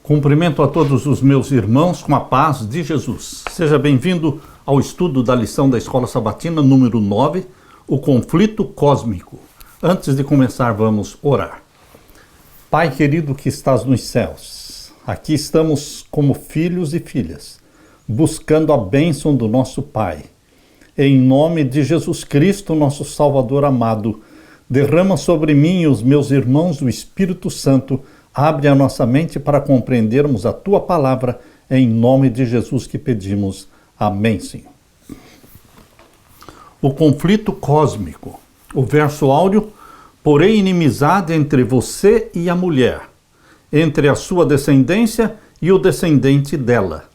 Cumprimento a todos os meus irmãos com a paz de Jesus. Seja bem-vindo ao estudo da lição da Escola Sabatina número 9, o conflito cósmico. Antes de começar, vamos orar. Pai querido que estás nos céus, aqui estamos como filhos e filhas, buscando a bênção do nosso Pai. Em nome de Jesus Cristo, nosso Salvador amado, derrama sobre mim e os meus irmãos o Espírito Santo. Abre a nossa mente para compreendermos a Tua palavra, em nome de Jesus que pedimos. Amém, Senhor. O conflito cósmico. O verso áureo: porém inimizade entre você e a mulher, entre a sua descendência e o descendente dela.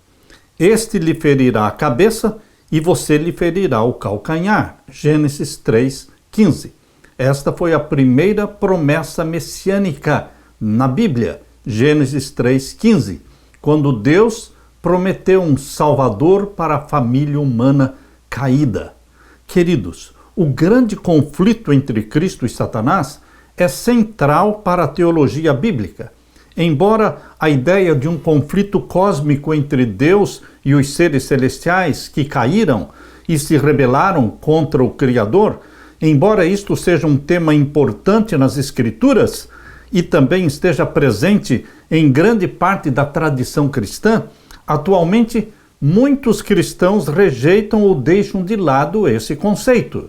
Este lhe ferirá a cabeça e você lhe ferirá o calcanhar. Gênesis 3:15. Esta foi a primeira promessa messiânica na Bíblia, Gênesis 3:15, quando Deus prometeu um Salvador para a família humana caída. Queridos, o grande conflito entre Cristo e Satanás é central para a teologia bíblica. Embora a ideia de um conflito cósmico entre Deus e os seres celestiais que caíram e se rebelaram contra o Criador, embora isto seja um tema importante nas Escrituras, e também esteja presente em grande parte da tradição cristã, atualmente muitos cristãos rejeitam ou deixam de lado esse conceito.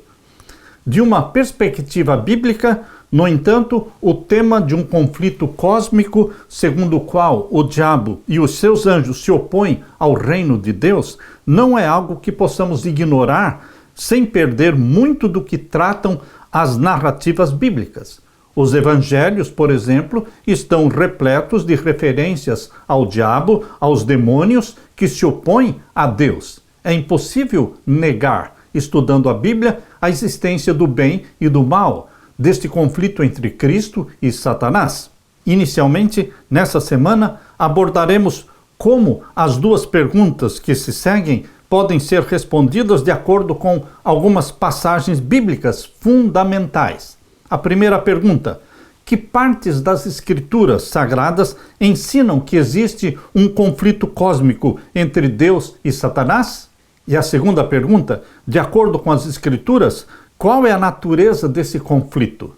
De uma perspectiva bíblica, no entanto, o tema de um conflito cósmico, segundo o qual o diabo e os seus anjos se opõem ao reino de Deus, não é algo que possamos ignorar sem perder muito do que tratam as narrativas bíblicas. Os evangelhos, por exemplo, estão repletos de referências ao diabo, aos demônios que se opõem a Deus. É impossível negar, estudando a Bíblia, a existência do bem e do mal, deste conflito entre Cristo e Satanás. Inicialmente, nessa semana, abordaremos como as duas perguntas que se seguem podem ser respondidas de acordo com algumas passagens bíblicas fundamentais. A primeira pergunta: que partes das Escrituras Sagradas ensinam que existe um conflito cósmico entre Deus e Satanás? E a segunda pergunta: de acordo com as Escrituras, qual é a natureza desse conflito?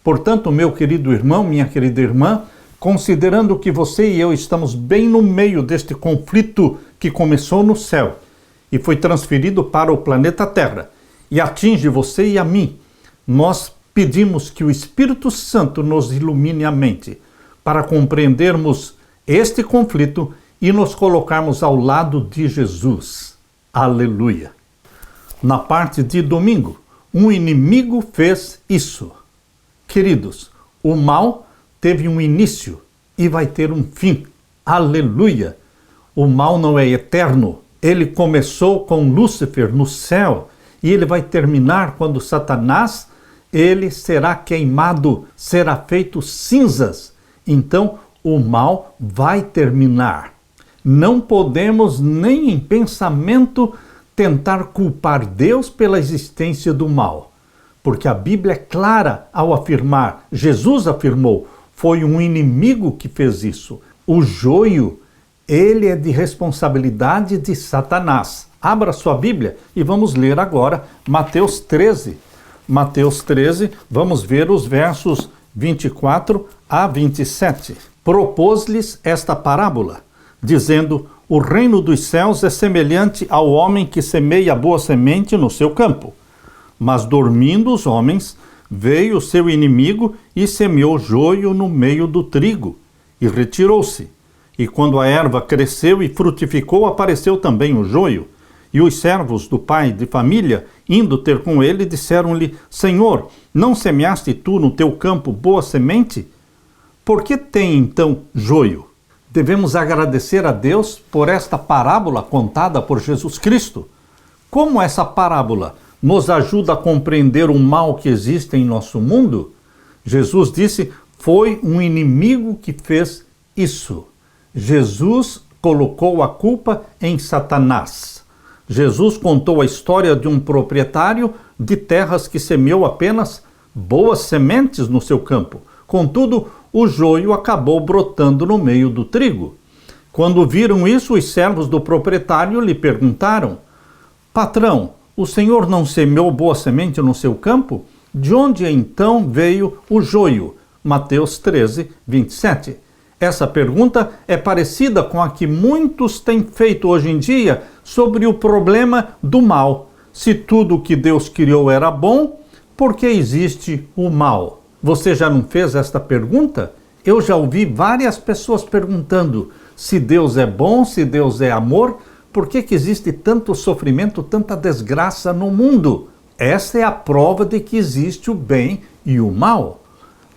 Portanto, meu querido irmão, minha querida irmã, considerando que você e eu estamos bem no meio deste conflito que começou no céu e foi transferido para o planeta Terra e atinge você e a mim, nós pedimos que o Espírito Santo nos ilumine a mente para compreendermos este conflito e nos colocarmos ao lado de Jesus. Aleluia! Na parte de domingo, um inimigo fez isso. Queridos, o mal teve um início e vai ter um fim. Aleluia! O mal não é eterno. Ele começou com Lúcifer no céu e ele vai terminar quando Satanás ele será queimado, será feito cinzas. Então, o mal vai terminar. Não podemos nem em pensamento tentar culpar Deus pela existência do mal, porque a Bíblia é clara ao afirmar, Jesus afirmou, foi um inimigo que fez isso. O joio, ele é de responsabilidade de Satanás. Abra sua Bíblia e vamos ler agora Mateus 13. Mateus 13, vamos ver os versos 24 a 27. Propôs-lhes esta parábola, dizendo: o reino dos céus é semelhante ao homem que semeia a boa semente no seu campo. Mas dormindo os homens, veio o seu inimigo e semeou joio no meio do trigo, e retirou-se. E quando a erva cresceu e frutificou, apareceu também o joio. E os servos do pai de família, indo ter com ele, disseram-lhe: Senhor, não semeaste tu no teu campo boa semente? Por que tem então joio? Devemos agradecer a Deus por esta parábola contada por Jesus Cristo. Como essa parábola nos ajuda a compreender o mal que existe em nosso mundo? Jesus disse: foi um inimigo que fez isso. Jesus colocou a culpa em Satanás. Jesus contou a história de um proprietário de terras que semeou apenas boas sementes no seu campo. Contudo, o joio acabou brotando no meio do trigo. Quando viram isso, os servos do proprietário lhe perguntaram: Patrão, o senhor não semeou boa semente no seu campo? De onde então veio o joio? Mateus 13, 27. Essa pergunta é parecida com a que muitos têm feito hoje em dia sobre o problema do mal. Se tudo o que Deus criou era bom, por que existe o mal? Você já não fez esta pergunta? Eu já ouvi várias pessoas perguntando: se Deus é bom, se Deus é amor, por que existe tanto sofrimento, tanta desgraça no mundo? Essa é a prova de que existe o bem e o mal.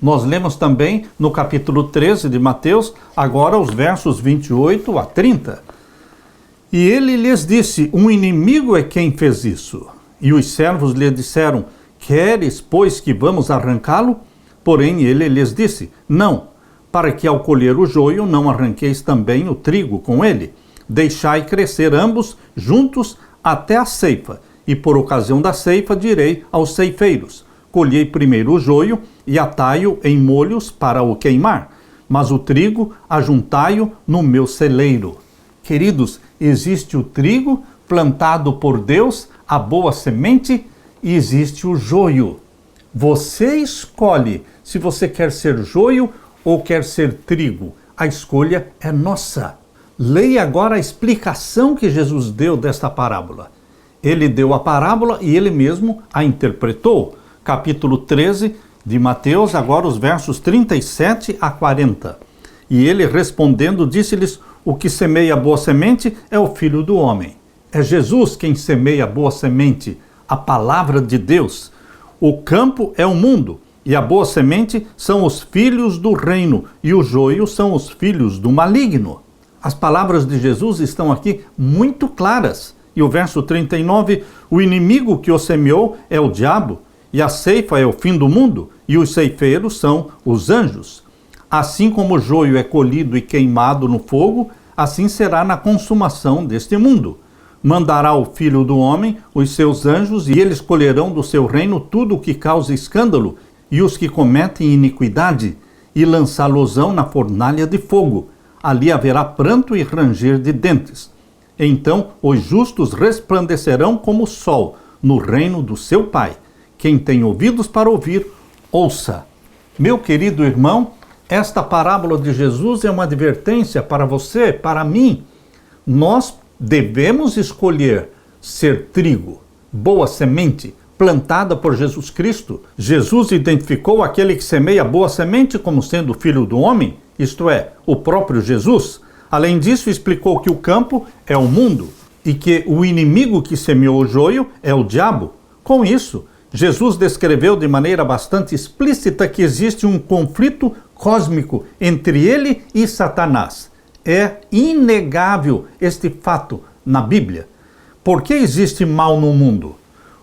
Nós lemos também no capítulo 13 de Mateus, agora os versos 28 a 30. E ele lhes disse: um inimigo é quem fez isso. E os servos lhe disseram: queres, pois, que vamos arrancá-lo? Porém ele lhes disse: não, para que ao colher o joio não arranqueis também o trigo com ele. Deixai crescer ambos juntos até a ceifa, e por ocasião da ceifa direi aos ceifeiros: colhei primeiro o joio e atai-o em molhos para o queimar, mas o trigo ajuntai-o no meu celeiro. Queridos, existe o trigo plantado por Deus, a boa semente, e existe o joio. Você escolhe se você quer ser joio ou quer ser trigo. A escolha é nossa. Leia agora a explicação que Jesus deu desta parábola. Ele deu a parábola e ele mesmo a interpretou. Capítulo 13 de Mateus, agora os versos 37 a 40. E ele respondendo disse-lhes: o que semeia a boa semente é o Filho do Homem. É Jesus quem semeia a boa semente, a palavra de Deus. O campo é o mundo, e a boa semente são os filhos do reino, e o joio são os filhos do maligno. As palavras de Jesus estão aqui muito claras. E o verso 39, o inimigo que o semeou é o diabo, e a ceifa é o fim do mundo, e os ceifeiros são os anjos. Assim como o joio é colhido e queimado no fogo, assim será na consumação deste mundo. Mandará o Filho do Homem os seus anjos, e eles colherão do seu reino tudo o que causa escândalo, e os que cometem iniquidade, e lançá-los-ão na fornalha de fogo. Ali haverá pranto e ranger de dentes. Então os justos resplandecerão como o sol no reino do seu Pai. Quem tem ouvidos para ouvir, ouça. Meu querido irmão, esta parábola de Jesus é uma advertência para você, para mim. Nós devemos escolher ser trigo, boa semente, plantada por Jesus Cristo. Jesus identificou aquele que semeia boa semente como sendo o Filho do Homem, isto é, o próprio Jesus. Além disso, explicou que o campo é o mundo e que o inimigo que semeou o joio é o diabo. Com isso, Jesus descreveu de maneira bastante explícita que existe um conflito cósmico entre ele e Satanás. É inegável este fato na Bíblia. Por que existe mal no mundo?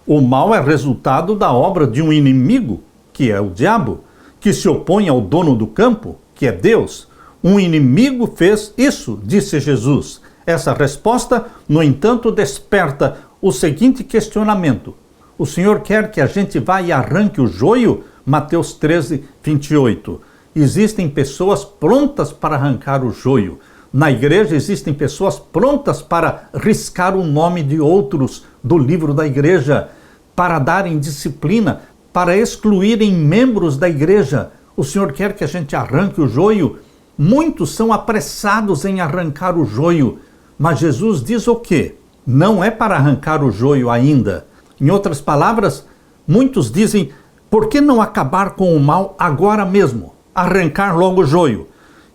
O mal é resultado da obra de um inimigo, que é o diabo, que se opõe ao dono do campo, que é Deus. Um inimigo fez isso, disse Jesus. Essa resposta, no entanto, desperta o seguinte questionamento: o Senhor quer que a gente vá e arranque o joio? Mateus 13, 28. Existem pessoas prontas para arrancar o joio. Na igreja existem pessoas prontas para riscar o nome de outros do livro da igreja, para darem disciplina, para excluírem membros da igreja. O Senhor quer que a gente arranque o joio? Muitos são apressados em arrancar o joio, mas Jesus diz o quê? Não é para arrancar o joio ainda. Em outras palavras, muitos dizem: por que não acabar com o mal agora mesmo? Arrancar logo o joio.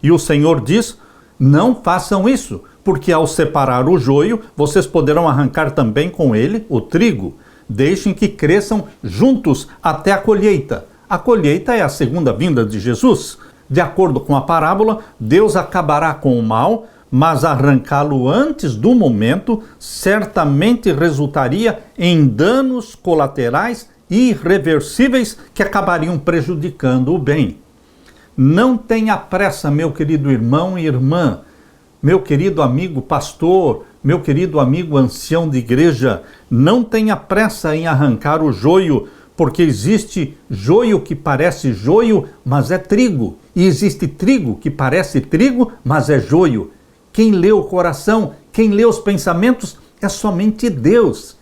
E o Senhor diz: não façam isso, porque ao separar o joio, vocês poderão arrancar também com ele o trigo. Deixem que cresçam juntos até a colheita. A colheita é a segunda vinda de Jesus. De acordo com a parábola, Deus acabará com o mal, mas arrancá-lo antes do momento certamente resultaria em danos colaterais irreversíveis que acabariam prejudicando o bem. Não tenha pressa, meu querido irmão e irmã, meu querido amigo pastor, meu querido amigo ancião de igreja, não tenha pressa em arrancar o joio, porque existe joio que parece joio, mas é trigo. E existe trigo que parece trigo, mas é joio. quem lê o coração, quem lê os pensamentos é somente Deus.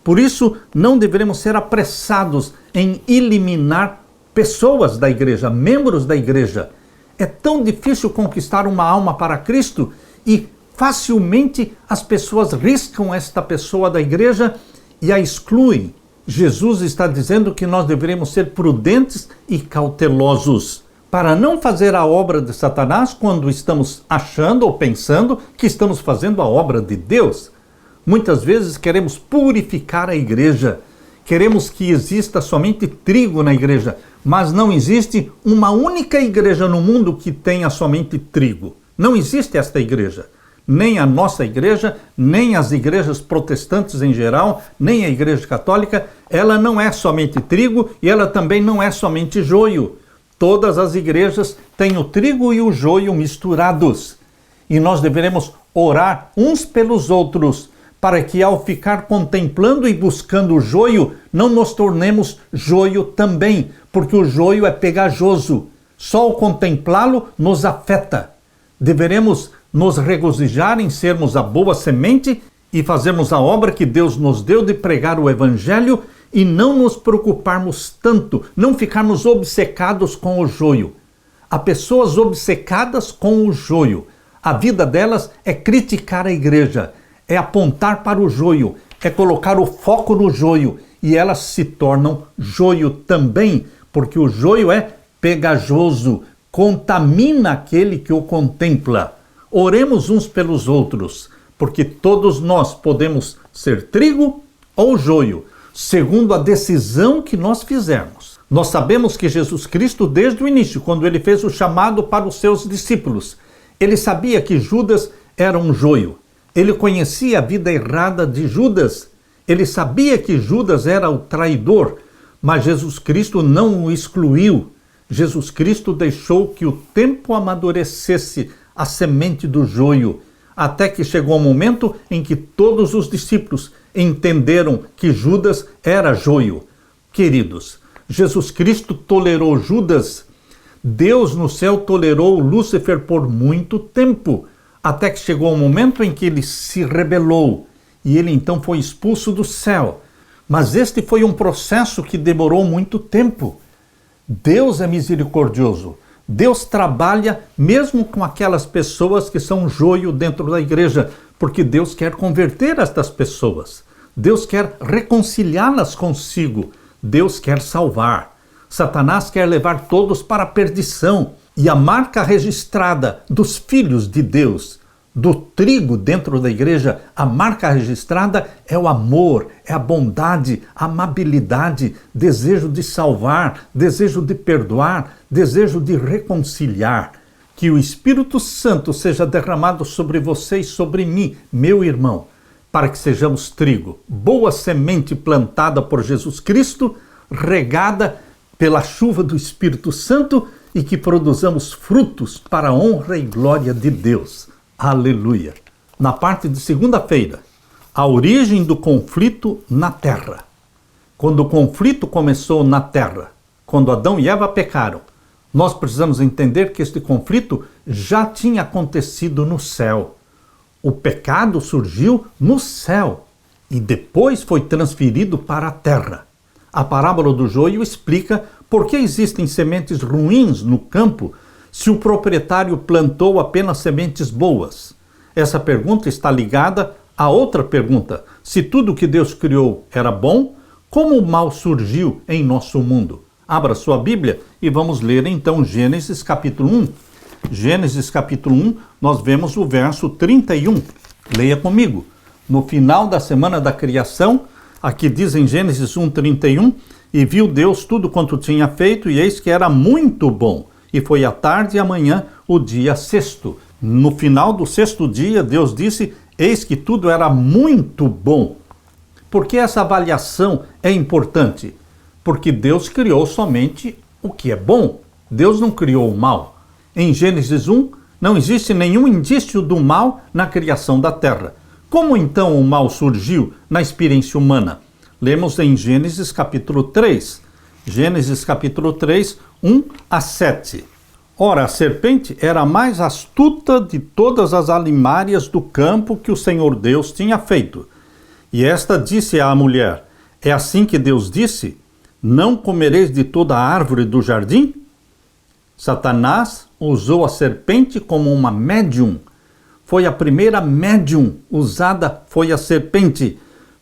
Por isso, não devemos ser apressados em eliminar pessoas da igreja, membros da igreja. É tão difícil conquistar uma alma para Cristo e facilmente as pessoas riscam esta pessoa da igreja e a excluem. Jesus está dizendo que nós deveremos ser prudentes e cautelosos para não fazer a obra de Satanás quando estamos achando ou pensando que estamos fazendo a obra de Deus. Muitas vezes queremos purificar a igreja, queremos que exista somente trigo na igreja, mas não existe uma única igreja no mundo que tenha somente trigo. Não existe esta igreja. Nem a nossa igreja, nem as igrejas protestantes em geral, nem a igreja católica, ela não é somente trigo e ela também não é somente joio. Todas as igrejas têm o trigo e o joio misturados. E nós deveremos orar uns pelos outros, para que ao ficar contemplando e buscando o joio, não nos tornemos joio também, porque o joio é pegajoso. Só ao contemplá-lo nos afeta. Deveremos nos regozijar em sermos a boa semente e fazermos a obra que Deus nos deu de pregar o Evangelho e não nos preocuparmos tanto, não ficarmos obcecados com o joio. Há pessoas obcecadas com o joio. A vida delas é criticar a igreja, é apontar para o joio, é colocar o foco no joio e elas se tornam joio também, porque o joio é pegajoso, contamina aquele que o contempla. Oremos uns pelos outros, porque todos nós podemos ser trigo ou joio, segundo a decisão que nós fizermos. Nós sabemos que Jesus Cristo, desde o início, quando ele fez o chamado para os seus discípulos, ele sabia que Judas era um joio. Ele conhecia a vida errada de Judas. Ele sabia que Judas era o traidor, mas Jesus Cristo não o excluiu. Jesus Cristo deixou que o tempo amadurecesse a semente do joio, até que chegou o momento em que todos os discípulos entenderam que Judas era joio. Queridos, Jesus Cristo tolerou Judas. Deus no céu tolerou Lúcifer por muito tempo, até que chegou o momento em que ele se rebelou e ele então foi expulso do céu. Mas este foi um processo que demorou muito tempo. Deus é misericordioso. Deus trabalha mesmo com aquelas pessoas que são joio dentro da igreja, porque Deus quer converter estas pessoas. Deus quer reconciliá-las consigo. Deus quer salvar. Satanás quer levar todos para a perdição. E a marca registrada dos filhos de Deus, do trigo dentro da igreja, a marca registrada é o amor, é a bondade, a amabilidade, desejo de salvar, desejo de perdoar, desejo de reconciliar. Que o Espírito Santo seja derramado sobre você e sobre mim, meu irmão, para que sejamos trigo, boa semente plantada por Jesus Cristo, regada pela chuva do Espírito Santo e que produzamos frutos para a honra e glória de Deus. Aleluia! Na parte de segunda-feira, a origem do conflito na terra. Quando o conflito começou na terra, quando Adão e Eva pecaram, nós precisamos entender que este conflito já tinha acontecido no céu. O pecado surgiu no céu e depois foi transferido para a terra. A parábola do joio explica por que existem sementes ruins no campo se o proprietário plantou apenas sementes boas. Essa pergunta está ligada a outra pergunta. Se tudo que Deus criou era bom, como o mal surgiu em nosso mundo? Abra sua Bíblia e vamos ler então Gênesis capítulo 1. Gênesis capítulo 1, nós vemos o verso 31. Leia comigo. No final da semana da criação, aqui diz em Gênesis 1:31, e viu Deus tudo quanto tinha feito, e eis que era muito bom. E foi a tarde e a manhã o dia sexto. No final do sexto dia, Deus disse, eis que tudo era muito bom. Por que essa avaliação é importante? Porque Deus criou somente o que é bom. Deus não criou o mal. Em Gênesis 1, não existe nenhum indício do mal na criação da terra. Como então o mal surgiu na experiência humana? Lemos em Gênesis capítulo 3. Gênesis capítulo 3, 1 a 7. Ora, a serpente era a mais astuta de todas as alimárias do campo que o Senhor Deus tinha feito. E esta disse à mulher: é assim que Deus disse: não comereis de toda a árvore do jardim? Satanás usou a serpente como uma médium. Foi a primeira médium usada, foi a serpente,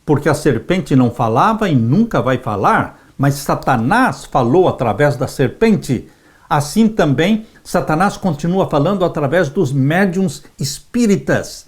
porque a serpente não falava e nunca vai falar, mas Satanás falou através da serpente. Assim também, Satanás continua falando através dos médiuns espíritas.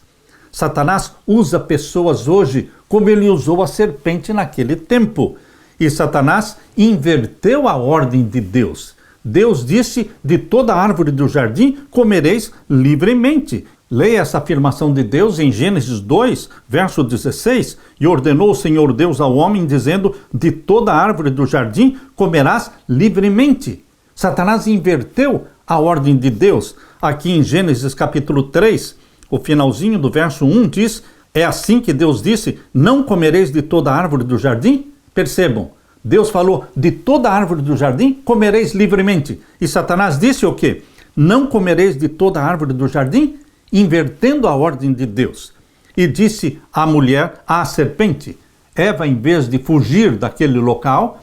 Satanás usa pessoas hoje como ele usou a serpente naquele tempo. E Satanás inverteu a ordem de Deus. Deus disse: de toda árvore do jardim comereis livremente. Leia essa afirmação de Deus em Gênesis 2, verso 16. E ordenou o Senhor Deus ao homem, dizendo: de toda árvore do jardim comerás livremente. Satanás inverteu a ordem de Deus. Aqui em Gênesis capítulo 3, o finalzinho do verso 1 diz: é assim que Deus disse: não comereis de toda árvore do jardim? Percebam, Deus falou: de toda árvore do jardim comereis livremente. E Satanás disse o quê? Não comereis de toda árvore do jardim? Invertendo a ordem de Deus. E disse a mulher, à serpente. Eva, em vez de fugir daquele local,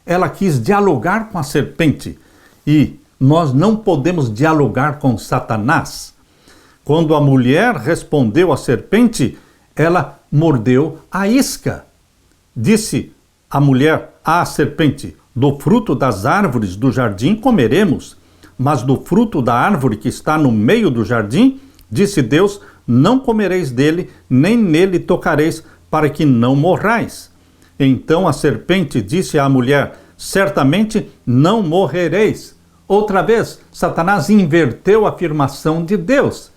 ela quis dialogar com a serpente. E nós não podemos dialogar com Satanás. Quando a mulher respondeu à serpente, ela mordeu a isca. Disse a mulher à serpente: do fruto das árvores do jardim comeremos, mas do fruto da árvore que está no meio do jardim, disse Deus: não comereis dele, nem nele tocareis, para que não morrais. Então a serpente disse à mulher: certamente não morrereis. Outra vez, Satanás inverteu a afirmação de Deus,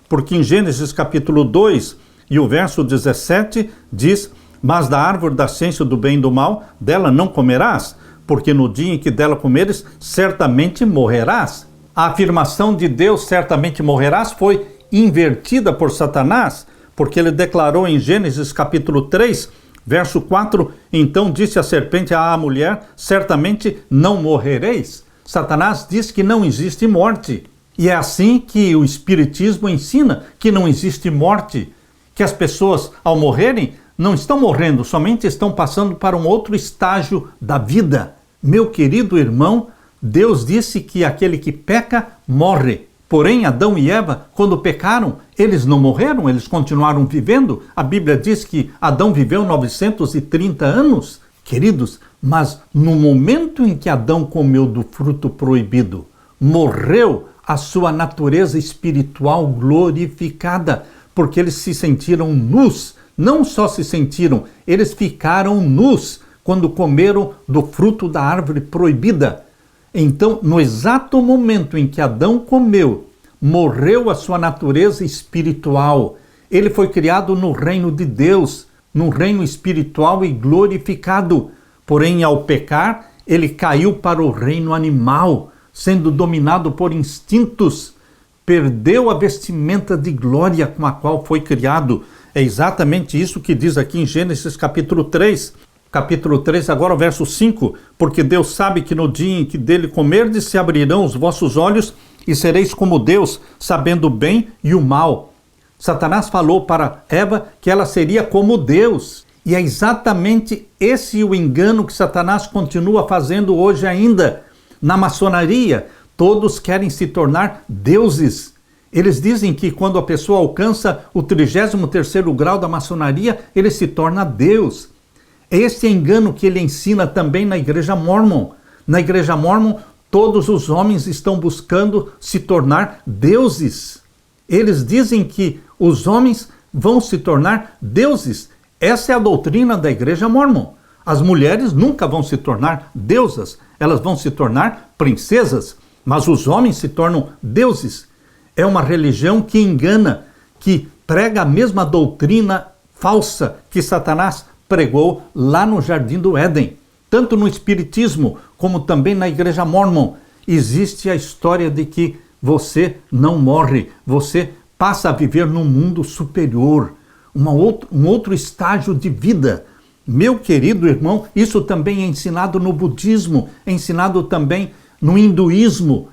porque em Gênesis capítulo 2 e o verso 17 diz: mas da árvore da ciência do bem e do mal, dela não comerás, porque no dia em que dela comeres, certamente morrerás. A afirmação de Deus, certamente morrerás, foi invertida por Satanás, porque ele declarou em Gênesis capítulo 3, verso 4, então disse a serpente à mulher: certamente não morrereis. Satanás diz que não existe morte. E é assim que o Espiritismo ensina que não existe morte, que as pessoas, ao morrerem, não estão morrendo, somente estão passando para um outro estágio da vida. Meu querido irmão, Deus disse que aquele que peca, morre. Porém, Adão e Eva, quando pecaram, eles não morreram, eles continuaram vivendo. A Bíblia diz que Adão viveu 930 anos. Queridos, mas no momento em que Adão comeu do fruto proibido, morreu a sua natureza espiritual glorificada, porque eles se sentiram nus. Não só se sentiram, eles ficaram nus quando comeram do fruto da árvore proibida. Então, no exato momento em que Adão comeu, morreu a sua natureza espiritual. Ele foi criado no reino de Deus, no reino espiritual e glorificado. Porém, ao pecar, ele caiu para o reino animal, sendo dominado por instintos. Perdeu a vestimenta de glória com a qual foi criado. É exatamente isso que diz aqui em Gênesis capítulo 3. Capítulo 3, agora o verso 5. Porque Deus sabe que no dia em que dele comerdes, se abrirão os vossos olhos e sereis como Deus, sabendo o bem e o mal. Satanás falou para Eva que ela seria como Deus. E é exatamente esse o engano que Satanás continua fazendo hoje ainda. Na maçonaria, todos querem se tornar deuses. Eles dizem que quando a pessoa alcança o 33º grau da maçonaria, ele se torna Deus. Esse é engano que ele ensina também na Igreja Mórmon. Na Igreja Mórmon, todos os homens estão buscando se tornar deuses. Eles dizem que os homens vão se tornar deuses. Essa é a doutrina da Igreja Mórmon. As mulheres nunca vão se tornar deusas, elas vão se tornar princesas, mas os homens se tornam deuses. É uma religião que engana, que prega a mesma doutrina falsa que Satanás pregou lá no Jardim do Éden. Tanto no Espiritismo como também na Igreja Mórmon existe a história de que você não morre, você passa a viver num mundo superior, um outro estágio de vida. Meu querido irmão, isso também é ensinado no budismo, é ensinado também no hinduísmo.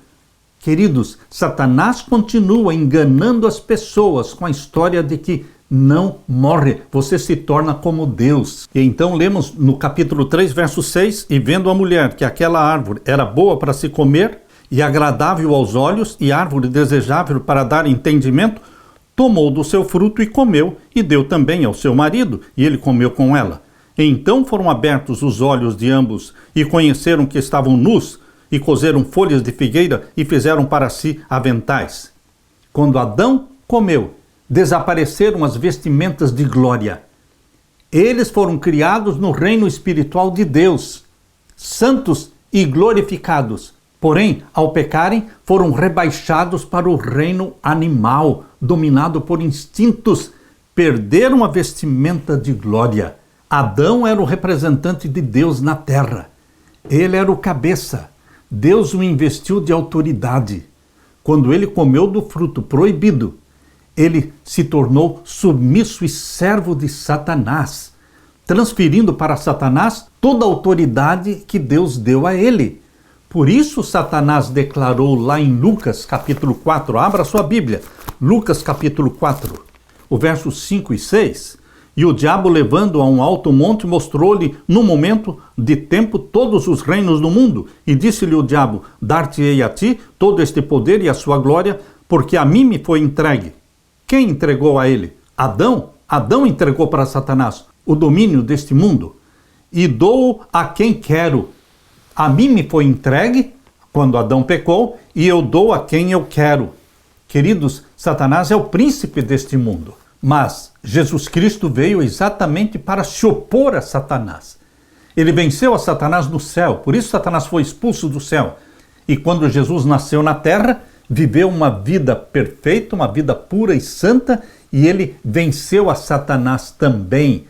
Queridos, Satanás continua enganando as pessoas com a história de que não morre, você se torna como Deus. E então lemos no capítulo 3, verso 6, e vendo a mulher que aquela árvore era boa para se comer, e agradável aos olhos, e árvore desejável para dar entendimento, tomou do seu fruto e comeu, e deu também ao seu marido, e ele comeu com ela. E então foram abertos os olhos de ambos, e conheceram que estavam nus, e coseram folhas de figueira, e fizeram para si aventais. Quando Adão comeu, desapareceram as vestimentas de glória. Eles foram criados no reino espiritual de Deus, santos e glorificados. Porém, ao pecarem, foram rebaixados para o reino animal, dominado por instintos. Perderam a vestimenta de glória. Adão era o representante de Deus na terra. Ele era o cabeça. Deus o investiu de autoridade. Quando ele comeu do fruto proibido, ele se tornou submisso e servo de Satanás, transferindo para Satanás toda a autoridade que Deus deu a ele. Por isso Satanás declarou lá em Lucas capítulo 4, abra sua Bíblia, Lucas capítulo 4, o verso 5 e 6, e o diabo levando a um alto monte mostrou-lhe no momento de tempo todos os reinos do mundo, e disse-lhe o diabo, dar-te-ei a ti todo este poder e a sua glória, porque a mim me foi entregue. Quem entregou a ele? Adão. Adão entregou para Satanás o domínio deste mundo. E dou a quem quero. A mim me foi entregue quando Adão pecou, e eu dou a quem eu quero. Queridos, Satanás é o príncipe deste mundo. Mas Jesus Cristo veio exatamente para se opor a Satanás. Ele venceu a Satanás no céu, por isso Satanás foi expulso do céu. E quando Jesus nasceu na terra, viveu uma vida perfeita, uma vida pura e santa, e ele venceu a Satanás também.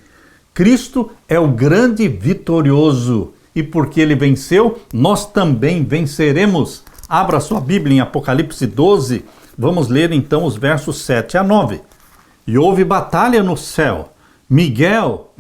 Cristo é o grande vitorioso, e porque ele venceu, nós também venceremos. Abra sua Bíblia em Apocalipse 12, vamos ler então os versos 7 a 9. E houve batalha no céu. Miguel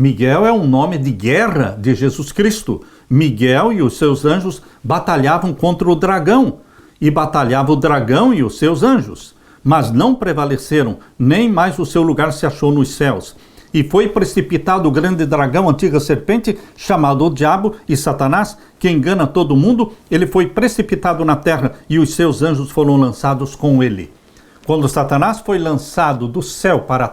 é um nome de guerra de Jesus Cristo. Miguel e os seus anjos batalhavam contra o dragão, e batalhava o dragão e os seus anjos, mas não prevaleceram, nem mais o seu lugar se achou nos céus. E foi precipitado o grande dragão, antiga serpente, chamado o Diabo e Satanás, que engana todo mundo. Ele foi precipitado na terra, e os seus anjos foram lançados com ele. Quando Satanás foi lançado do céu para a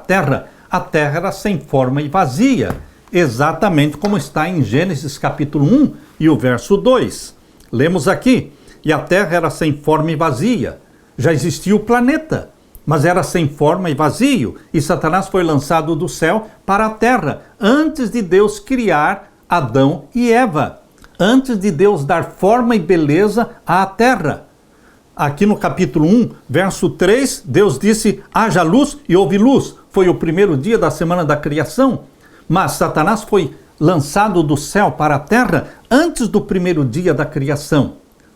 terra era sem forma e vazia, exatamente como está em Gênesis capítulo 1 e o verso 2. Lemos aqui: e a terra era sem forma e vazia. Já existia o planeta, mas era sem forma e vazio. E Satanás foi lançado do céu para a terra, antes de Deus criar Adão e Eva. Antes de Deus dar forma e beleza à terra. Aqui no capítulo 1, verso 3, Deus disse, haja luz e houve luz. Foi o primeiro dia da semana da criação. Mas Satanás foi lançado do céu para a terra antes do primeiro dia da criação.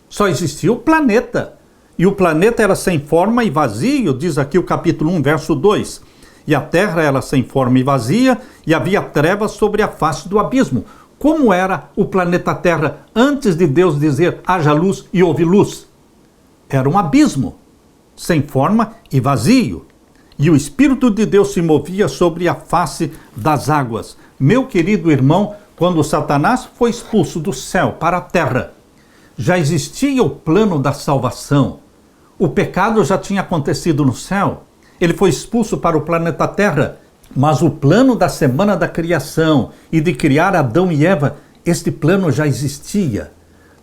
Só existia o planeta. E o planeta era sem forma e vazio, diz aqui o capítulo 1, verso 2. E a terra era sem forma e vazia, e havia trevas sobre a face do abismo. Como era o planeta Terra antes de Deus dizer, haja luz e houve luz? Era um abismo, sem forma e vazio. E o Espírito de Deus se movia sobre a face das águas. Meu querido irmão, quando Satanás foi expulso do céu para a terra, já existia o plano da salvação. O pecado já tinha acontecido no céu. Ele foi expulso para o planeta Terra. Mas o plano da semana da criação e de criar Adão e Eva, este plano já existia.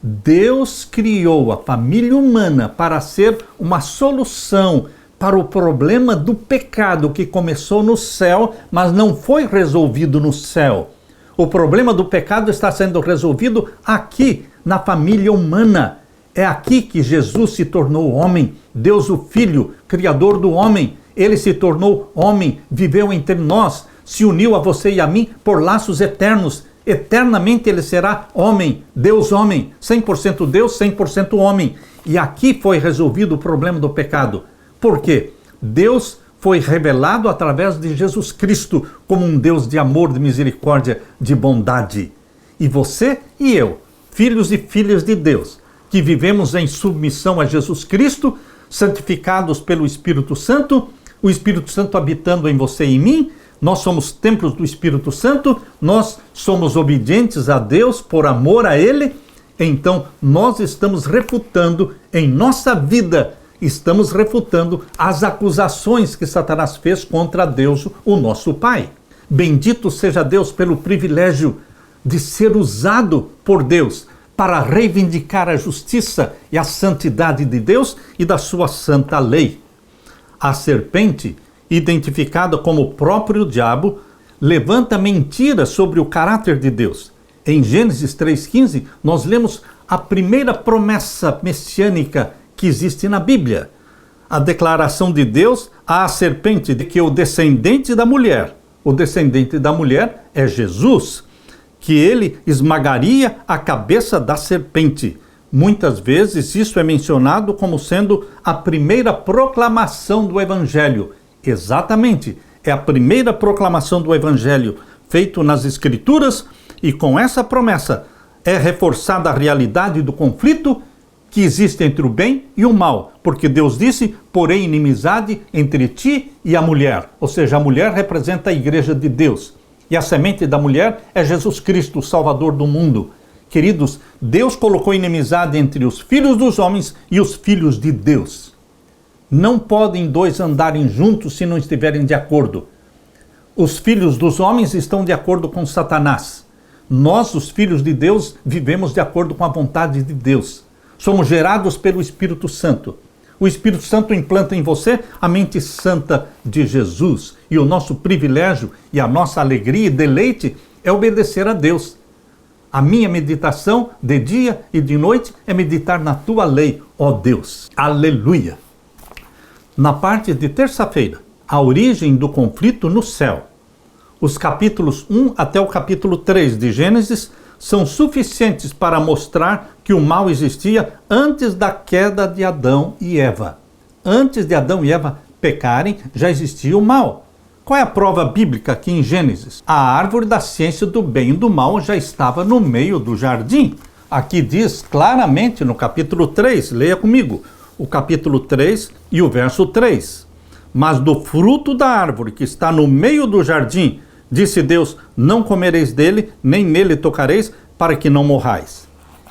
Deus criou a família humana para ser uma solução para o problema do pecado que começou no céu, mas não foi resolvido no céu. O problema do pecado está sendo resolvido aqui, na família humana. É aqui que Jesus se tornou homem, Deus o Filho, Criador do homem. Ele se tornou homem, viveu entre nós, se uniu a você e a mim por laços eternos. Eternamente ele será homem, Deus homem, 100% Deus, 100% homem. E aqui foi resolvido o problema do pecado. Por quê? Deus foi revelado através de Jesus Cristo como um Deus de amor, de misericórdia, de bondade. E você e eu, filhos e filhas de Deus, que vivemos em submissão a Jesus Cristo, santificados pelo Espírito Santo, o Espírito Santo habitando em você e em mim. Nós somos templos do Espírito Santo, nós somos obedientes a Deus por amor a Ele. Então, nós estamos refutando em nossa vida, estamos refutando as acusações que Satanás fez contra Deus, o nosso Pai. Bendito seja Deus pelo privilégio de ser usado por Deus para reivindicar a justiça e a santidade de Deus e da sua santa lei. A serpente, identificada como o próprio diabo, levanta mentiras sobre o caráter de Deus. Em Gênesis 3,15, nós lemos a primeira promessa messiânica que existe na Bíblia. A declaração de Deus à serpente de que o descendente da mulher é Jesus, que ele esmagaria a cabeça da serpente. Muitas vezes isso é mencionado como sendo a primeira proclamação do Evangelho. Exatamente, é a primeira proclamação do Evangelho feito nas Escrituras, e com essa promessa é reforçada a realidade do conflito que existe entre o bem e o mal, porque Deus disse: porém inimizade entre ti e a mulher. Ou seja, a mulher representa a igreja de Deus. E a semente da mulher é Jesus Cristo, o Salvador do mundo. Queridos, Deus colocou inimizade entre os filhos dos homens e os filhos de Deus. Não podem dois andarem juntos se não estiverem de acordo. Os filhos dos homens estão de acordo com Satanás. Nós, os filhos de Deus, vivemos de acordo com a vontade de Deus. Somos gerados pelo Espírito Santo. O Espírito Santo implanta em você a mente santa de Jesus. E o nosso privilégio e a nossa alegria e deleite é obedecer a Deus. A minha meditação de dia e de noite é meditar na tua lei, ó Deus. Aleluia! Na parte de terça-feira, a origem do conflito no céu. Os capítulos 1 até o capítulo 3 de Gênesis são suficientes para mostrar que o mal existia antes da queda de Adão e Eva. Antes de Adão e Eva pecarem, já existia o mal. Qual é a prova bíblica aqui em Gênesis? A árvore da ciência do bem e do mal já estava no meio do jardim. Aqui diz claramente no capítulo 3, leia comigo, o capítulo 3 e o verso 3. Mas do fruto da árvore que está no meio do jardim, disse Deus: não comereis dele, nem nele tocareis, para que não morrais.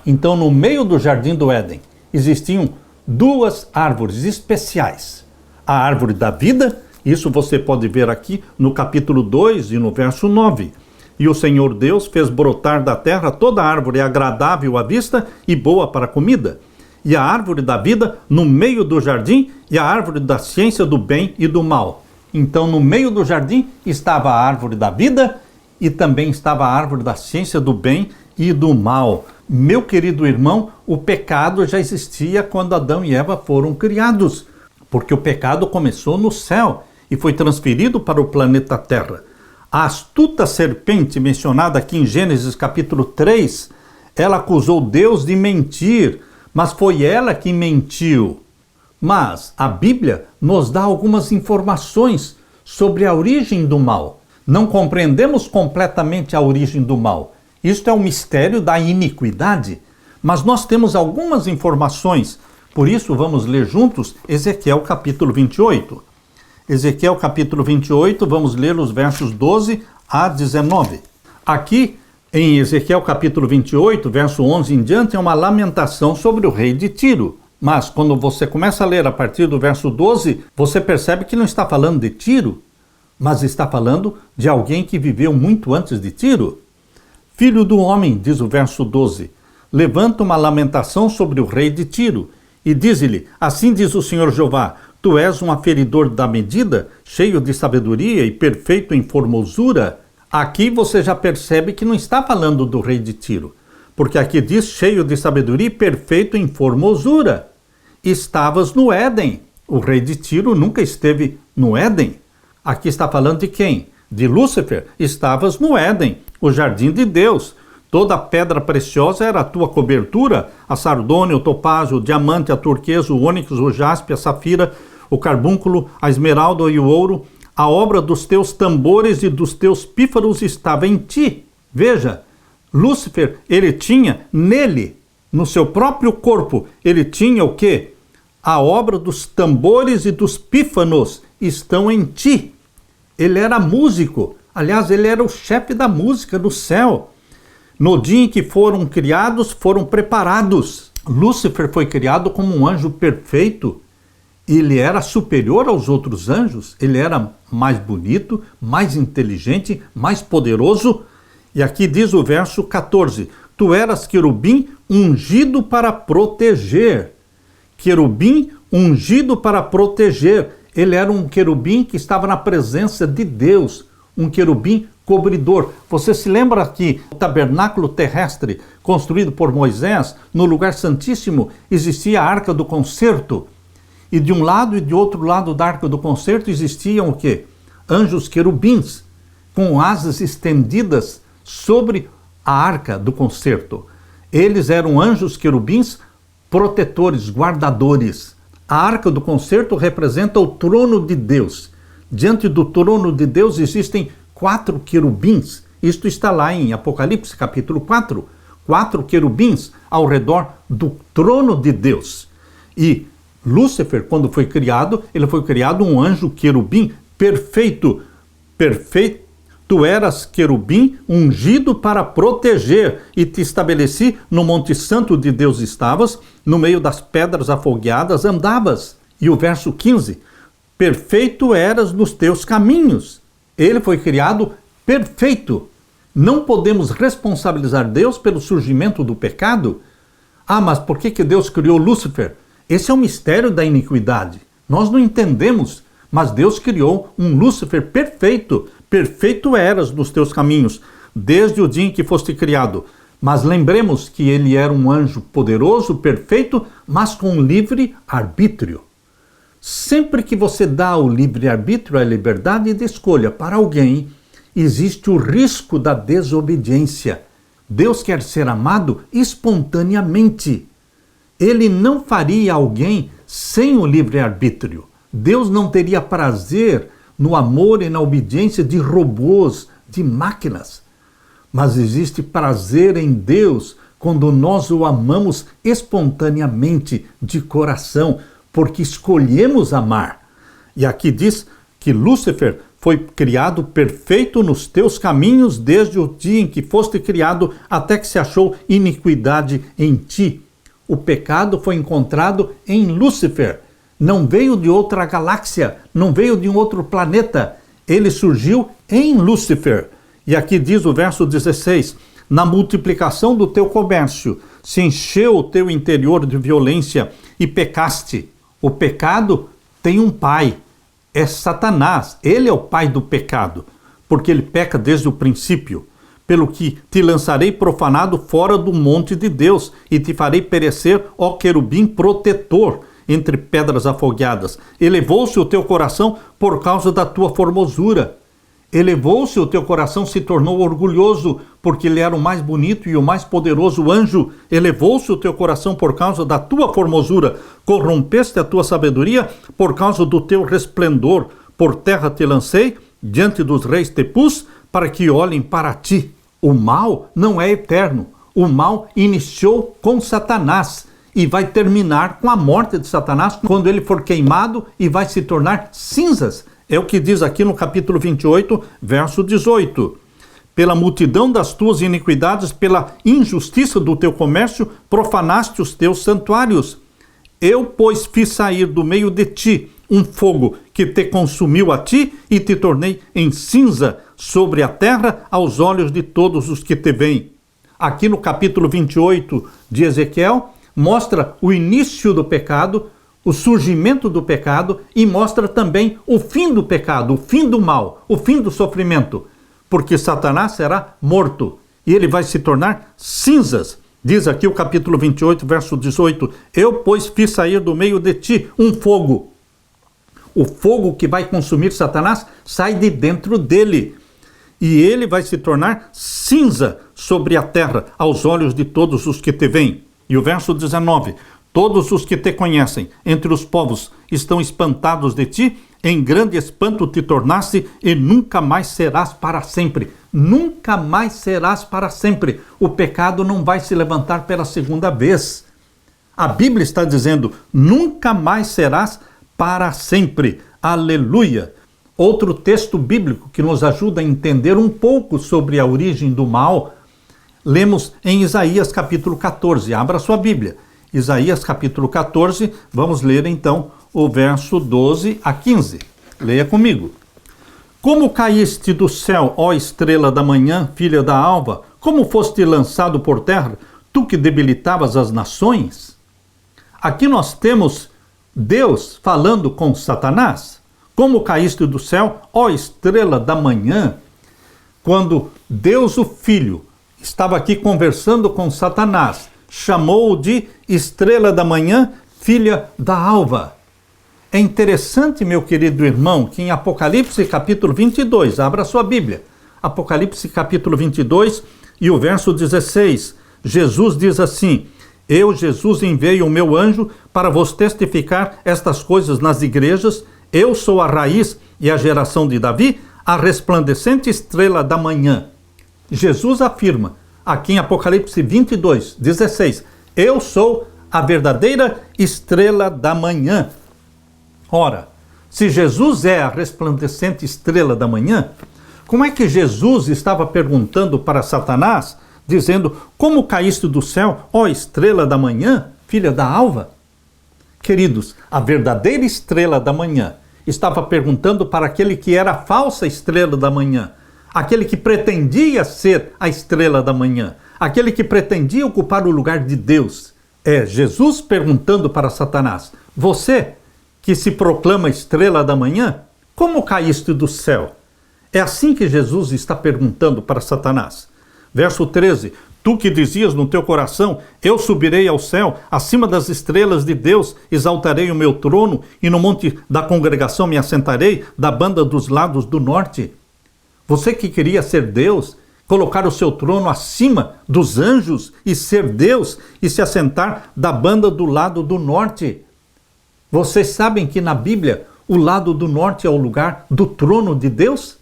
Então, no meio do jardim do Éden, existiam duas árvores especiais. A árvore da vida, isso você pode ver aqui no capítulo 2 e no verso 9. E o Senhor Deus fez brotar da terra toda árvore agradável à vista e boa para a comida. E a árvore da vida no meio do jardim, e a árvore da ciência do bem e do mal. Então, no meio do jardim estava a árvore da vida e também estava a árvore da ciência do bem e do mal. Meu querido irmão, o pecado já existia quando Adão e Eva foram criados, porque o pecado começou no céu e foi transferido para o planeta Terra. A astuta serpente mencionada aqui em Gênesis capítulo 3, ela acusou Deus de mentir, mas foi ela que mentiu. Mas a Bíblia nos dá algumas informações sobre a origem do mal. Não compreendemos completamente a origem do mal. Isto é um mistério da iniquidade. Mas nós temos algumas informações. Por isso, vamos ler juntos Ezequiel capítulo 28. Ezequiel capítulo 28, vamos ler os versos 12 a 19. Aqui, em Ezequiel capítulo 28, verso 11 em diante, é uma lamentação sobre o rei de Tiro. Mas quando você começa a ler a partir do verso 12, você percebe que não está falando de Tiro, mas está falando de alguém que viveu muito antes de Tiro. Filho do homem, diz o verso 12, levanta uma lamentação sobre o rei de Tiro e diz-lhe: assim diz o Senhor Jeová, tu és um aferidor da medida, cheio de sabedoria e perfeito em formosura. Aqui você já percebe que não está falando do rei de Tiro, porque aqui diz cheio de sabedoria e perfeito em formosura. Estavas no Éden. O rei de Tiro nunca esteve no Éden. Aqui está falando de quem? De Lúcifer. Estavas no Éden, o jardim de Deus. Toda pedra preciosa era a tua cobertura, a sardônia, o topázio, o diamante, a turquesa, o ônix, o jaspe, a safira, o carbúnculo, a esmeralda e o ouro. A obra dos teus tambores e dos teus pífaros estava em ti. Veja, Lúcifer, ele tinha nele no seu próprio corpo, ele tinha o quê? A obra dos tambores e dos pífanos estão em ti. Ele era músico. Aliás, ele era o chefe da música do céu. No dia em que foram criados, foram preparados. Lúcifer foi criado como um anjo perfeito. Ele era superior aos outros anjos. Ele era mais bonito, mais inteligente, mais poderoso. E aqui diz o verso 14: tu eras querubim ungido para proteger. Querubim ungido para proteger. Ele era um querubim que estava na presença de Deus. Um querubim cobridor. Você se lembra que o tabernáculo terrestre construído por Moisés, no lugar santíssimo, existia a arca do concerto. E de um lado e de outro lado da arca do concerto existiam o quê? Anjos querubins, com asas estendidas sobre a arca do concerto. Eles eram anjos querubins protetores, guardadores. A arca do concerto representa o trono de Deus. Diante do trono de Deus existem 4 querubins. Isto está lá em Apocalipse capítulo 4. 4 querubins ao redor do trono de Deus. E Lúcifer, quando foi criado, ele foi criado um anjo querubim perfeito. Perfeito. Tu eras querubim ungido para proteger, e te estabeleci no monte santo de Deus estavas, no meio das pedras afogueadas andavas. E o verso 15: perfeito eras nos teus caminhos. Ele foi criado perfeito. Não podemos responsabilizar Deus pelo surgimento do pecado. Ah, mas por que Deus criou Lúcifer? Esse é o mistério da iniquidade. Nós não entendemos, mas Deus criou um Lúcifer perfeito. Perfeito eras nos teus caminhos, desde o dia em que foste criado. Mas lembremos que ele era um anjo poderoso, perfeito, mas com livre arbítrio. Sempre que você dá o livre-arbítrio, a liberdade de escolha para alguém, existe o risco da desobediência. Deus quer ser amado espontaneamente. Ele não faria alguém sem o livre-arbítrio. Deus não teria prazer no amor e na obediência de robôs, de máquinas. Mas existe prazer em Deus quando nós o amamos espontaneamente, de coração, porque escolhemos amar. E aqui diz que Lúcifer foi criado perfeito nos teus caminhos desde o dia em que foste criado até que se achou iniquidade em ti. O pecado foi encontrado em Lúcifer. Não veio de outra galáxia, não veio de um outro planeta. Ele surgiu em Lúcifer. E aqui diz o verso 16: na multiplicação do teu comércio se encheu o teu interior de violência e pecaste. O pecado tem um pai, é Satanás. Ele é o pai do pecado, porque ele peca desde o princípio. Pelo que te lançarei profanado fora do monte de Deus, e te farei perecer, ó querubim protetor, entre pedras afogueadas. Elevou-se o teu coração por causa da tua formosura. Elevou-se o teu coração, se tornou orgulhoso, porque ele era o mais bonito e o mais poderoso anjo. Elevou-se o teu coração por causa da tua formosura. Corrompeste a tua sabedoria por causa do teu resplendor. Por terra te lancei, diante dos reis te pus, para que olhem para ti. O mal não é eterno. O mal iniciou com Satanás e vai terminar com a morte de Satanás quando ele for queimado e vai se tornar cinzas. É o que diz aqui no capítulo 28, verso 18. Pela multidão das tuas iniquidades, pela injustiça do teu comércio, profanaste os teus santuários. Eu, pois, fiz sair do meio de ti um fogo que te consumiu a ti e te tornei em cinza sobre a terra aos olhos de todos os que te veem. Aqui no capítulo 28 de Ezequiel, mostra o início do pecado, o surgimento do pecado, e mostra também o fim do pecado, o fim do mal, o fim do sofrimento, porque Satanás será morto e ele vai se tornar cinzas. Diz aqui o capítulo 28, verso 18: eu, pois, fiz sair do meio de ti um fogo. O fogo que vai consumir Satanás sai de dentro dele, e ele vai se tornar cinza sobre a terra aos olhos de todos os que te veem. E o verso 19: todos os que te conhecem entre os povos estão espantados de ti, em grande espanto te tornaste e nunca mais serás para sempre. Nunca mais serás para sempre. O pecado não vai se levantar pela segunda vez. A Bíblia está dizendo, nunca mais serás para sempre. Aleluia! Outro texto bíblico que nos ajuda a entender um pouco sobre a origem do mal, lemos em Isaías capítulo 14. Abra sua Bíblia. Isaías capítulo 14, vamos ler então o verso 12 a 15. Leia comigo. Como caíste do céu, ó estrela da manhã, filha da alva, como foste lançado por terra, tu que debilitavas as nações? Aqui nós temos Deus falando com Satanás. Como caíste do céu, ó estrela da manhã? Quando Deus o Filho estava aqui conversando com Satanás, chamou-o de estrela da manhã, filha da alva. É interessante, meu querido irmão, que em Apocalipse capítulo 22, abra sua Bíblia, Apocalipse capítulo 22 e o verso 16, Jesus diz assim, eu, Jesus, enviei o meu anjo para vos testificar estas coisas nas igrejas. Eu sou a raiz e a geração de Davi, a resplandecente estrela da manhã. Jesus afirma, aqui em Apocalipse 22, 16, eu sou a verdadeira estrela da manhã. Ora, se Jesus é a resplandecente estrela da manhã, como é que Jesus estava perguntando para Satanás, dizendo, como caíste do céu, ó estrela da manhã, filha da alva? Queridos, a verdadeira estrela da manhã estava perguntando para aquele que era a falsa estrela da manhã, aquele que pretendia ser a estrela da manhã, aquele que pretendia ocupar o lugar de Deus. É Jesus perguntando para Satanás, você que se proclama estrela da manhã, como caíste do céu? É assim que Jesus está perguntando para Satanás. Verso 13, tu que dizias no teu coração, eu subirei ao céu, acima das estrelas de Deus, exaltarei o meu trono, e no monte da congregação me assentarei, da banda dos lados do norte. Você que queria ser Deus, colocar o seu trono acima dos anjos, e ser Deus, e se assentar da banda do lado do norte. Vocês sabem que na Bíblia, o lado do norte é o lugar do trono de Deus?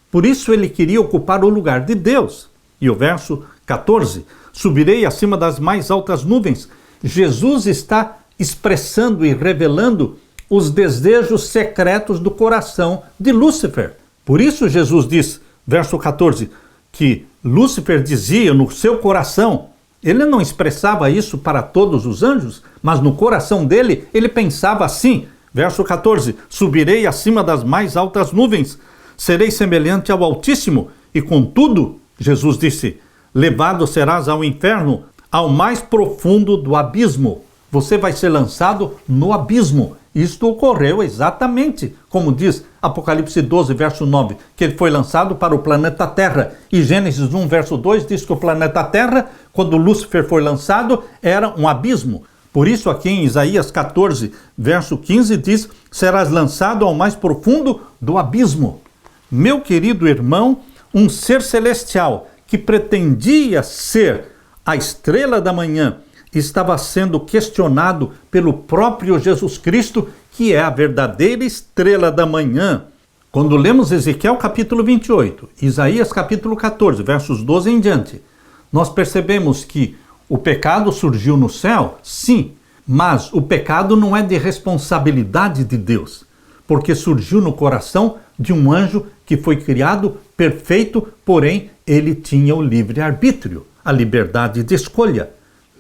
Por isso ele queria ocupar o lugar de Deus. E o verso 14, subirei acima das mais altas nuvens. Jesus está expressando e revelando os desejos secretos do coração de Lúcifer. Por isso Jesus diz, verso 14, que Lúcifer dizia no seu coração, ele não expressava isso para todos os anjos, mas no coração dele, ele pensava assim, verso 14, subirei acima das mais altas nuvens, serei semelhante ao Altíssimo, e contudo, Jesus disse, levado serás ao inferno, ao mais profundo do abismo. Você vai ser lançado no abismo. Isto ocorreu exatamente, como diz Apocalipse 12, verso 9, que ele foi lançado para o planeta Terra. E Gênesis 1, verso 2 diz que o planeta Terra, quando Lúcifer foi lançado, era um abismo. Por isso aqui em Isaías 14, verso 15 diz, serás lançado ao mais profundo do abismo. Meu querido irmão, um ser celestial que pretendia ser a estrela da manhã, estava sendo questionado pelo próprio Jesus Cristo, que é a verdadeira estrela da manhã. Quando lemos Ezequiel capítulo 28, Isaías capítulo 14, versos 12 em diante, nós percebemos que o pecado surgiu no céu, sim, mas o pecado não é de responsabilidade de Deus, porque surgiu no coração de um anjo que foi criado perfeito, porém ele tinha o livre-arbítrio, a liberdade de escolha.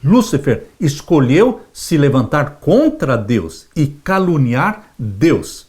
Lúcifer escolheu se levantar contra Deus e caluniar Deus.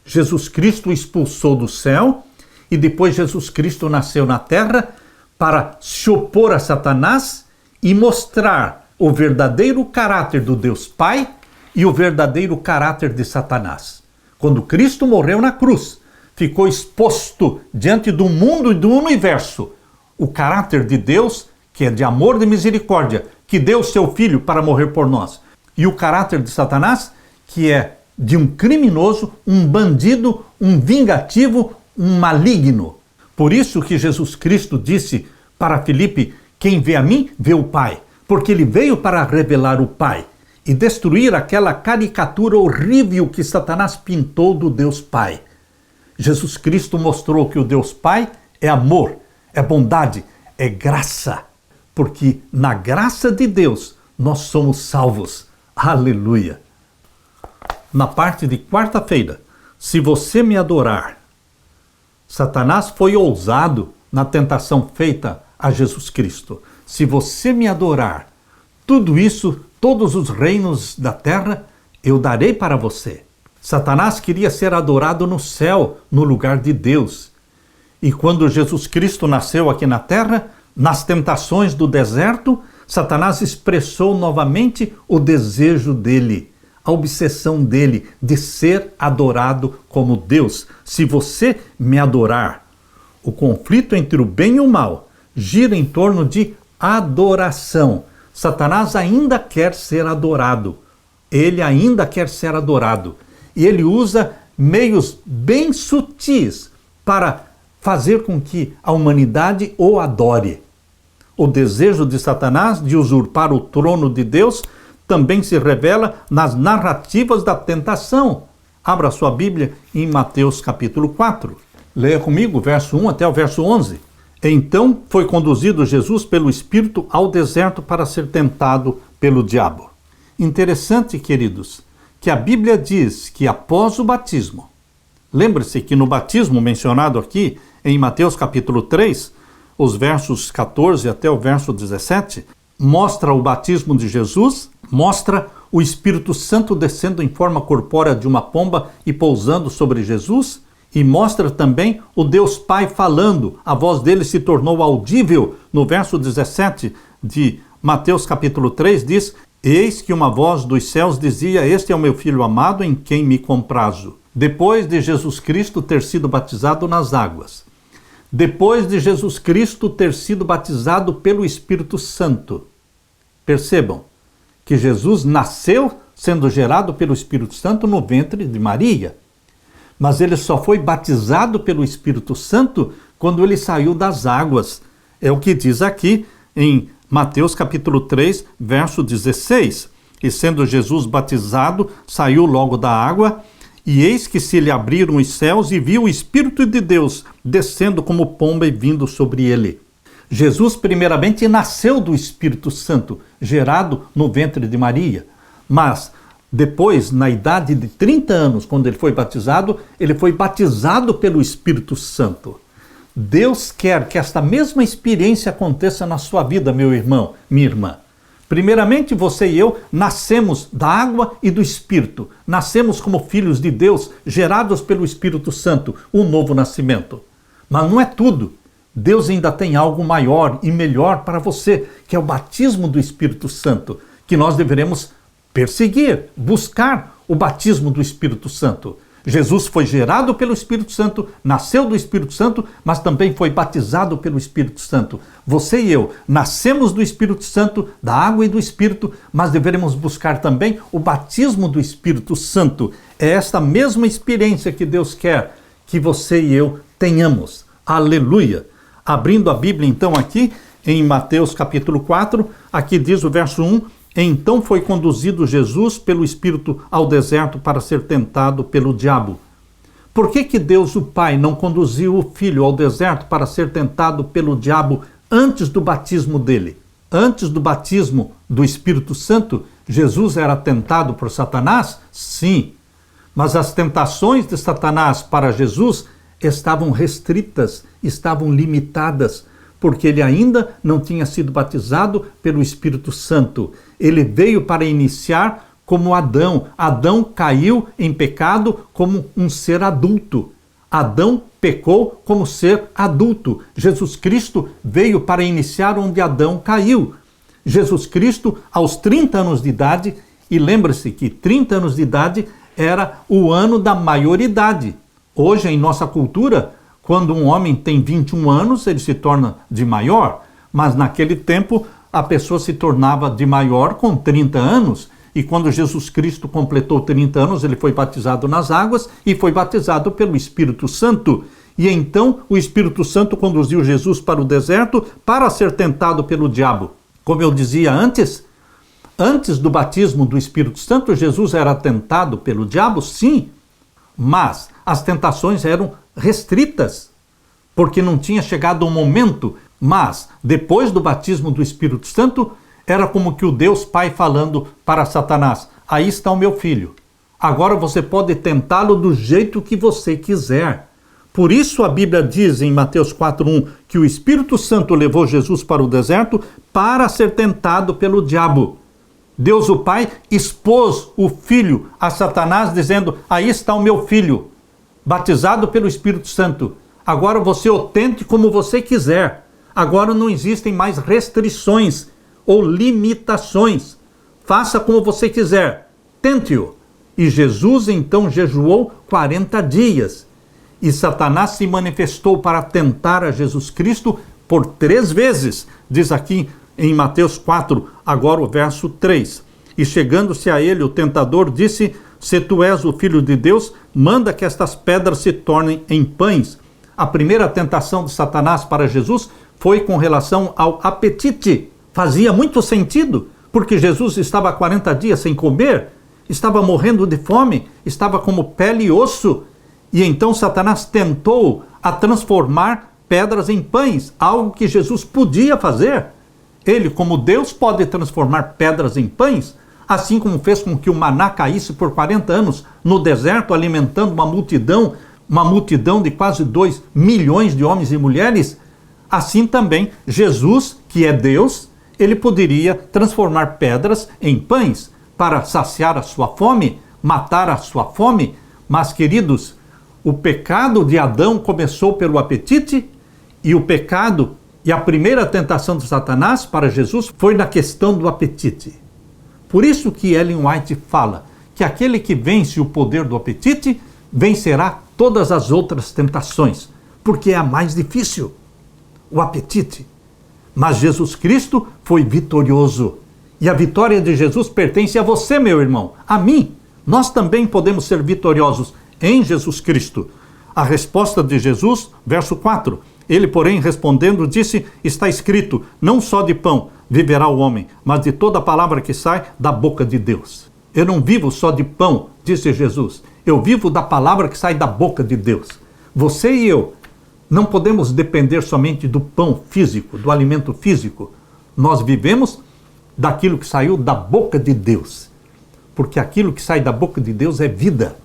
Jesus Cristo o expulsou do céu e depois Jesus Cristo nasceu na terra para se opor a Satanás e mostrar o verdadeiro caráter do Deus Pai e o verdadeiro caráter de Satanás. Quando Cristo morreu na cruz, ficou exposto diante do mundo e do universo o caráter de Deus, que é de amor e de misericórdia, que deu o seu Filho para morrer por nós, e o caráter de Satanás, que é de um criminoso, um bandido, um vingativo, um maligno. Por isso que Jesus Cristo disse para Filipe, quem vê a mim, vê o Pai, porque ele veio para revelar o Pai. e destruir aquela caricatura horrível que Satanás pintou do Deus Pai. Jesus Cristo mostrou que o Deus Pai é amor, é bondade, é graça, porque na graça de Deus nós somos salvos. Aleluia! Na parte de quarta-feira, se você me adorar, Satanás foi ousado na tentação feita a Jesus Cristo. Se você me adorar, tudo isso, todos os reinos da terra, eu darei para você. Satanás queria ser adorado no céu, no lugar de Deus. E quando Jesus Cristo nasceu aqui na terra, nas tentações do deserto, Satanás expressou novamente o desejo dele, a obsessão dele de ser adorado como Deus. Se você me adorar, o conflito entre o bem e o mal gira em torno de adoração. Satanás ainda quer ser adorado. Ele ainda quer ser adorado. E ele usa meios bem sutis para fazer com que a humanidade o adore. O desejo de Satanás de usurpar o trono de Deus também se revela nas narrativas da tentação. Abra sua Bíblia em Mateus capítulo 4. Leia comigo, verso 1 até o verso 11. Então foi conduzido Jesus pelo Espírito ao deserto para ser tentado pelo diabo. Interessante, queridos, que a Bíblia diz que após o batismo, lembre-se que no batismo mencionado aqui em Mateus capítulo 3, os versos 14 até o verso 17, mostra o batismo de Jesus, mostra o Espírito Santo descendo em forma corpórea de uma pomba e pousando sobre Jesus, e mostra também o Deus Pai falando. A voz dele se tornou audível. No verso 17 de Mateus capítulo 3 diz: Eis que uma voz dos céus dizia: Este é o meu Filho amado, em quem me comprazo. Depois de Jesus Cristo ter sido batizado nas águas, depois de Jesus Cristo ter sido batizado pelo Espírito Santo, percebam que Jesus nasceu sendo gerado pelo Espírito Santo no ventre de Maria. Mas ele só foi batizado pelo Espírito Santo quando ele saiu das águas. É o que diz aqui em Mateus capítulo 3, verso 16. E sendo Jesus batizado, saiu logo da água, e eis que se lhe abriram os céus, e viu o Espírito de Deus descendo como pomba e vindo sobre ele. Jesus primeiramente nasceu do Espírito Santo, gerado no ventre de Maria. Mas depois, na idade de 30 anos, quando ele foi batizado pelo Espírito Santo. Deus quer que esta mesma experiência aconteça na sua vida, meu irmão, minha irmã. Primeiramente, você e eu nascemos da água e do Espírito. Nascemos como filhos de Deus, gerados pelo Espírito Santo, um novo nascimento. Mas não é tudo. Deus ainda tem algo maior e melhor para você, que é o batismo do Espírito Santo, que nós deveremos perseguir, buscar o batismo do Espírito Santo. Jesus foi gerado pelo Espírito Santo, nasceu do Espírito Santo, mas também foi batizado pelo Espírito Santo. Você e eu nascemos do Espírito Santo, da água e do Espírito, mas deveremos buscar também o batismo do Espírito Santo. É esta mesma experiência que Deus quer que você e eu tenhamos. Aleluia! Abrindo a Bíblia então aqui, em Mateus capítulo 4, aqui diz o verso 1, Então foi conduzido Jesus pelo Espírito ao deserto para ser tentado pelo diabo. Por que Deus, o Pai, não conduziu o Filho ao deserto para ser tentado pelo diabo antes do batismo dele? Antes do batismo do Espírito Santo, Jesus era tentado por Satanás? Sim. Mas as tentações de Satanás para Jesus estavam restritas, estavam limitadas, porque ele ainda não tinha sido batizado pelo Espírito Santo. Ele veio para iniciar como Adão. Adão caiu em pecado como um ser adulto. Adão pecou como ser adulto. Jesus Cristo veio para iniciar onde Adão caiu. Jesus Cristo, aos 30 anos de idade, e lembre-se que 30 anos de idade era o ano da maioridade. Hoje, em nossa cultura, quando um homem tem 21 anos, ele se torna de maior, mas naquele tempo a pessoa se tornava de maior com 30 anos, e quando Jesus Cristo completou 30 anos, ele foi batizado nas águas e foi batizado pelo Espírito Santo. E então o Espírito Santo conduziu Jesus para o deserto para ser tentado pelo diabo. Como eu dizia antes, Antes do batismo do Espírito Santo, Jesus era tentado pelo diabo, sim, mas as tentações eram restritas, porque não tinha chegado o momento. Mas depois do batismo do Espírito Santo, era como que o Deus Pai falando para Satanás: aí está o meu filho, agora você pode tentá-lo do jeito que você quiser. Por isso a Bíblia diz em Mateus 4:1 que o Espírito Santo levou Jesus para o deserto para ser tentado pelo diabo. Deus o Pai expôs o Filho a Satanás, dizendo: aí está o meu filho, batizado pelo Espírito Santo. Agora você o tente como você quiser. Agora não existem mais restrições ou limitações. Faça como você quiser. Tente-o. E Jesus então jejuou 40 dias. E Satanás se manifestou para tentar a Jesus Cristo por 3 vezes. Diz aqui em Mateus 4, agora o verso 3. E chegando-se a ele, o tentador disse: se tu és o Filho de Deus, manda que estas pedras se tornem em pães. A primeira tentação de Satanás para Jesus foi com relação ao apetite. Fazia muito sentido, porque Jesus estava há 40 dias sem comer, estava morrendo de fome, estava como pele e osso. E então Satanás tentou a transformar pedras em pães, algo que Jesus podia fazer. Ele, como Deus, pode transformar pedras em pães, assim como fez com que o maná caísse por 40 anos no deserto, alimentando uma multidão de quase 2 milhões de homens e mulheres. Assim também, Jesus, que é Deus, ele poderia transformar pedras em pães para saciar a sua fome, matar a sua fome. Mas, queridos, o pecado de Adão começou pelo apetite, e o pecado e a primeira tentação de Satanás para Jesus foi na questão do apetite. Por isso que Ellen White fala que aquele que vence o poder do apetite vencerá todas as outras tentações, porque é a mais difícil, o apetite. Mas Jesus Cristo foi vitorioso. E a vitória de Jesus pertence a você, meu irmão, a mim. Nós também podemos ser vitoriosos em Jesus Cristo. A resposta de Jesus, verso 4. Ele, porém, respondendo, disse: está escrito, não só de pão viverá o homem, mas de toda a palavra que sai da boca de Deus. Eu não vivo só de pão, disse Jesus. Eu vivo da palavra que sai da boca de Deus. Você e eu não podemos depender somente do pão físico, do alimento físico. Nós vivemos daquilo que saiu da boca de Deus. Porque aquilo que sai da boca de Deus é vida.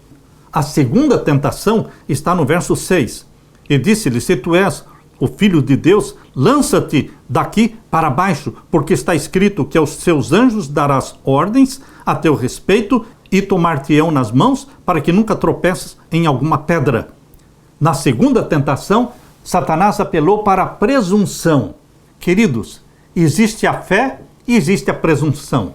A segunda tentação está no verso 6. E disse-lhe: se tu és o Filho de Deus, lança-te daqui para baixo, porque está escrito que aos seus anjos darás ordens a teu respeito e tomar-te-ão nas mãos para que nunca tropeças em alguma pedra. Na segunda tentação, Satanás apelou para a presunção. Queridos, existe a fé e existe a presunção.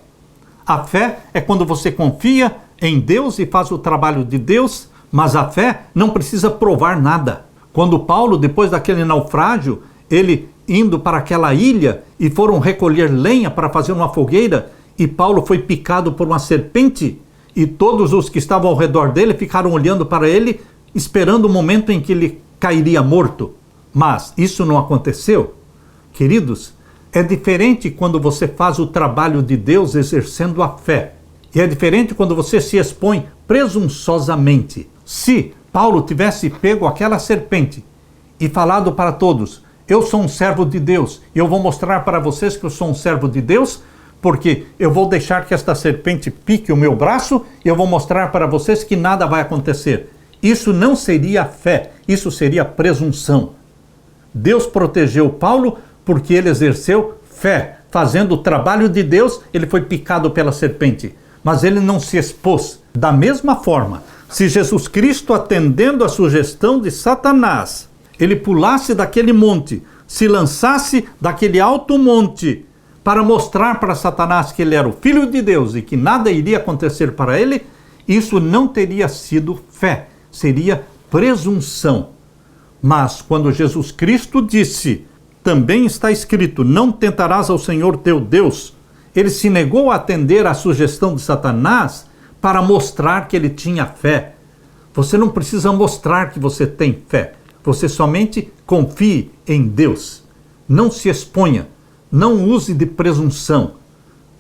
A fé é quando você confia em Deus e faz o trabalho de Deus, mas a fé não precisa provar nada. Quando Paulo, depois daquele naufrágio, ele indo para aquela ilha e foram recolher lenha para fazer uma fogueira, e Paulo foi picado por uma serpente, e todos os que estavam ao redor dele ficaram olhando para ele, esperando o momento em que ele cairia morto. Mas isso não aconteceu. Queridos, é diferente quando você faz o trabalho de Deus exercendo a fé. E é diferente quando você se expõe presunçosamente. Se Paulo tivesse pego aquela serpente e falado para todos: eu sou um servo de Deus, e eu vou mostrar para vocês que eu sou um servo de Deus, porque eu vou deixar que esta serpente pique o meu braço, e eu vou mostrar para vocês que nada vai acontecer. Isso não seria fé, isso seria presunção. Deus protegeu Paulo porque ele exerceu fé. Fazendo o trabalho de Deus, ele foi picado pela serpente, mas ele não se expôs. Da mesma forma, se Jesus Cristo, atendendo à sugestão de Satanás, ele pulasse daquele monte, se lançasse daquele alto monte, para mostrar para Satanás que ele era o Filho de Deus e que nada iria acontecer para ele, isso não teria sido fé, seria presunção. Mas quando Jesus Cristo disse: também está escrito, não tentarás ao Senhor teu Deus, ele se negou a atender à sugestão de Satanás para mostrar que ele tinha fé. Você não precisa mostrar que você tem fé. Você somente confie em Deus. Não se exponha. Não use de presunção.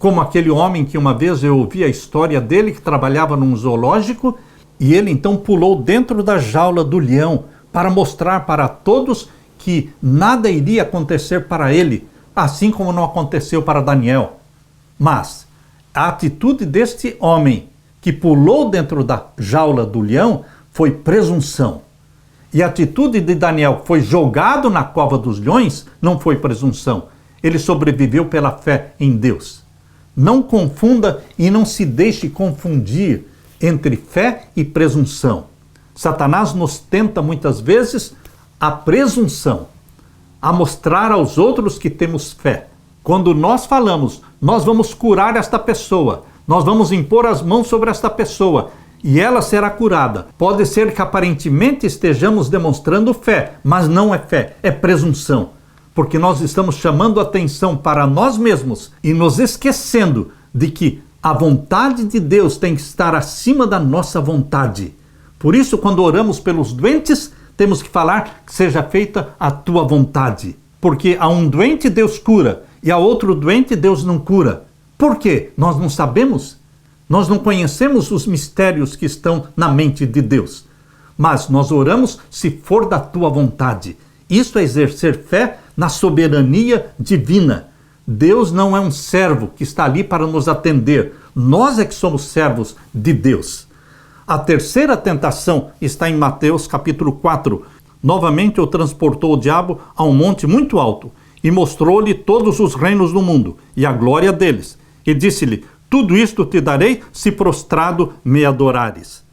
como aquele homem que uma vez eu ouvi a história dele, que trabalhava num zoológico, e ele então pulou dentro da jaula do leão para mostrar para todos que nada iria acontecer para ele, assim como não aconteceu para Daniel. Mas a atitude deste homem que pulou dentro da jaula do leão foi presunção. E a atitude de Daniel, que foi jogado na cova dos leões, não foi presunção. Ele sobreviveu pela fé em Deus. Não confunda e não se deixe confundir entre fé e presunção. Satanás nos tenta muitas vezes a presunção, a mostrar aos outros que temos fé. Quando nós falamos, nós vamos curar esta pessoa, nós vamos impor as mãos sobre esta pessoa e ela será curada. Pode ser que aparentemente estejamos demonstrando fé, mas não é fé, é presunção. Porque nós estamos chamando atenção para nós mesmos e nos esquecendo de que a vontade de Deus tem que estar acima da nossa vontade. Por isso, quando oramos pelos doentes, temos que falar que seja feita a tua vontade. Porque a um doente Deus cura e a outro doente Deus não cura. Por quê? Nós não sabemos. Nós não conhecemos os mistérios que estão na mente de Deus. Mas nós oramos se for da tua vontade. Isso é exercer fé na soberania divina. Deus não é um servo que está ali para nos atender. Nós é que somos servos de Deus. A terceira tentação está em Mateus capítulo 4. Novamente o transportou o diabo a um monte muito alto e mostrou-lhe todos os reinos do mundo e a glória deles. E disse-lhe: tudo isto te darei se prostrado me adorares.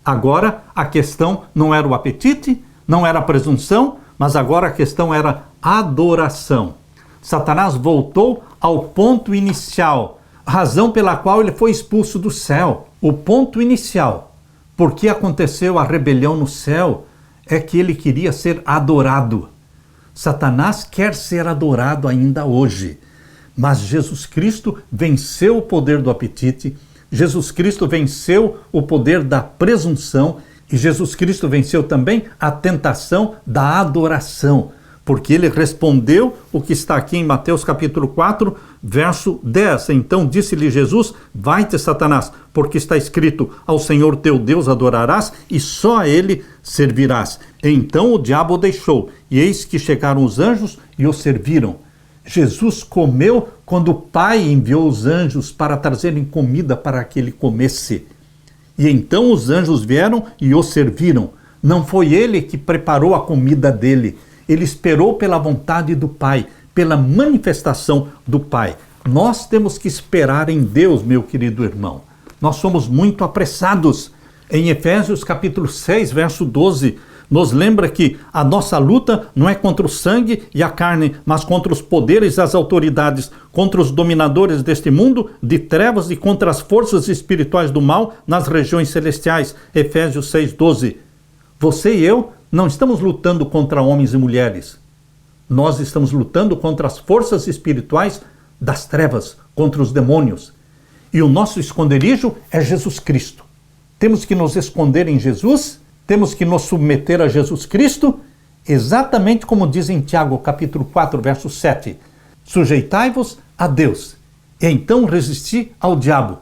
Agora a questão não era o apetite, não era a presunção, mas agora a questão era adoração. Satanás voltou ao ponto inicial, a razão pela qual ele foi expulso do céu. O ponto inicial, por que aconteceu a rebelião no céu, é que ele queria ser adorado. Satanás quer ser adorado ainda hoje, mas Jesus Cristo venceu o poder do apetite, Jesus Cristo venceu o poder da presunção e Jesus Cristo venceu também a tentação da adoração, porque ele respondeu o que está aqui em Mateus capítulo 4, verso 10. Então disse-lhe Jesus: vai-te, Satanás, porque está escrito: ao Senhor teu Deus adorarás e só a ele servirás. Então o diabo o deixou, e eis que chegaram os anjos e o serviram. Jesus comeu quando o Pai enviou os anjos para trazerem comida para que ele comesse. E então os anjos vieram e o serviram. Não foi ele que preparou a comida dele. Ele esperou pela vontade do Pai, pela manifestação do Pai. Nós temos que esperar em Deus, meu querido irmão. Nós somos muito apressados. Em Efésios capítulo 6, verso 12, nos lembra que a nossa luta não é contra o sangue e a carne, mas contra os poderes e as autoridades, contra os dominadores deste mundo de trevas e contra as forças espirituais do mal nas regiões celestiais. Efésios 6, 12. Você e eu não estamos lutando contra homens e mulheres. Nós estamos lutando contra as forças espirituais das trevas, contra os demônios. E o nosso esconderijo é Jesus Cristo. Temos que nos esconder em Jesus, temos que nos submeter a Jesus Cristo, exatamente como diz em Tiago, capítulo 4, verso 7. Sujeitai-vos a Deus, e então resisti ao diabo,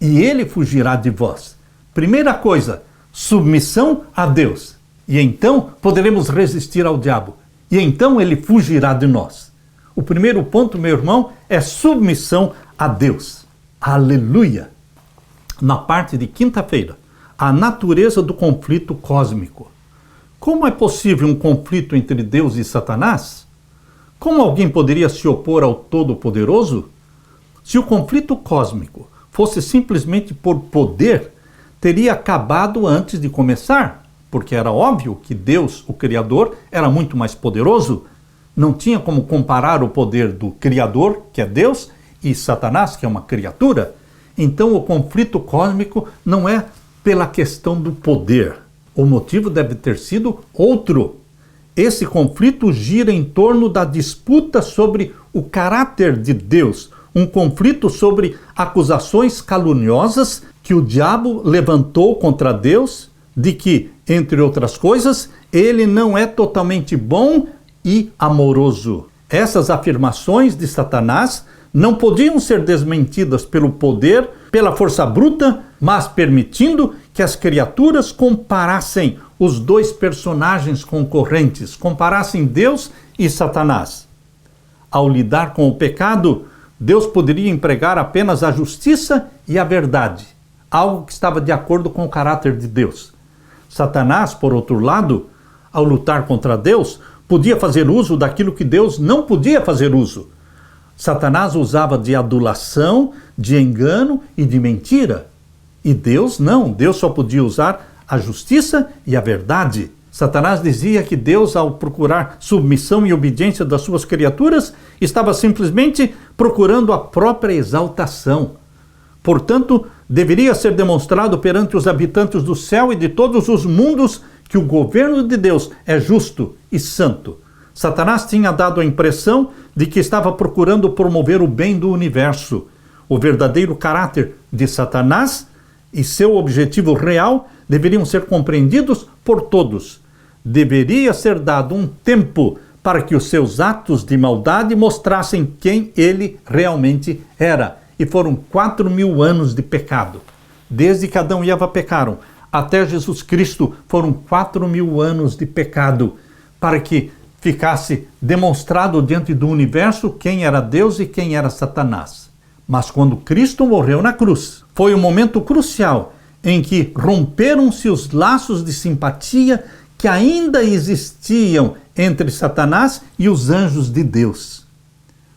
e ele fugirá de vós. Primeira coisa, submissão a Deus. E então poderemos resistir ao diabo. E então ele fugirá de nós. O primeiro ponto, meu irmão, é submissão a Deus. Aleluia! Na parte de quinta-feira, a natureza do conflito cósmico. Como é possível um conflito entre Deus e Satanás? Como alguém poderia se opor ao Todo-Poderoso? Se o conflito cósmico fosse simplesmente por poder, teria acabado antes de começar. Porque era óbvio que Deus, o Criador, era muito mais poderoso. Não tinha como comparar o poder do Criador, que é Deus, e Satanás, que é uma criatura. Então o conflito cósmico não é pela questão do poder. O motivo deve ter sido outro. Esse conflito gira em torno da disputa sobre o caráter de Deus. Um conflito sobre acusações caluniosas que o diabo levantou contra Deus, de que, entre outras coisas, ele não é totalmente bom e amoroso. Essas afirmações de Satanás não podiam ser desmentidas pelo poder, pela força bruta, mas permitindo que as criaturas comparassem os dois personagens concorrentes, comparassem Deus e Satanás. Ao lidar com o pecado, Deus poderia empregar apenas a justiça e a verdade, algo que estava de acordo com o caráter de Deus. Satanás, por outro lado, ao lutar contra Deus, podia fazer uso daquilo que Deus não podia fazer uso. Satanás usava de adulação, de engano e de mentira. E Deus não, Deus só podia usar a justiça e a verdade. Satanás dizia que Deus, ao procurar submissão e obediência das suas criaturas, estava simplesmente procurando a própria exaltação. Portanto, deveria ser demonstrado perante os habitantes do céu e de todos os mundos que o governo de Deus é justo e santo. Satanás tinha dado a impressão de que estava procurando promover o bem do universo. O verdadeiro caráter de Satanás e seu objetivo real deveriam ser compreendidos por todos. Deveria ser dado um tempo para que os seus atos de maldade mostrassem quem ele realmente era. E foram 4.000 anos de pecado. Desde que Adão e Eva pecaram até Jesus Cristo, foram 4.000 anos de pecado, para que ficasse demonstrado diante do universo quem era Deus e quem era Satanás. Mas quando Cristo morreu na cruz, foi um momento crucial em que romperam-se os laços de simpatia que ainda existiam entre Satanás e os anjos de Deus.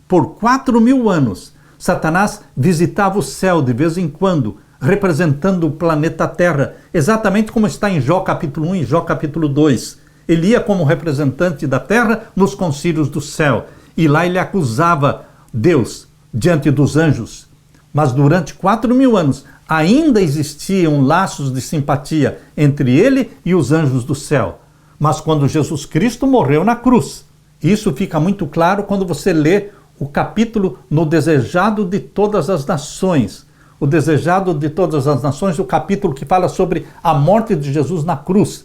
Por 4.000 anos, Satanás visitava o céu de vez em quando, representando o planeta Terra, exatamente como está em Jó capítulo 1 e Jó capítulo 2. Ele ia como representante da Terra nos concílios do céu, e lá ele acusava Deus diante dos anjos. Mas durante 4.000 anos ainda existiam laços de simpatia entre ele e os anjos do céu. Mas quando Jesus Cristo morreu na cruz, isso fica muito claro quando você lê o capítulo no Desejado de Todas as Nações. O Desejado de Todas as Nações, o capítulo que fala sobre a morte de Jesus na cruz.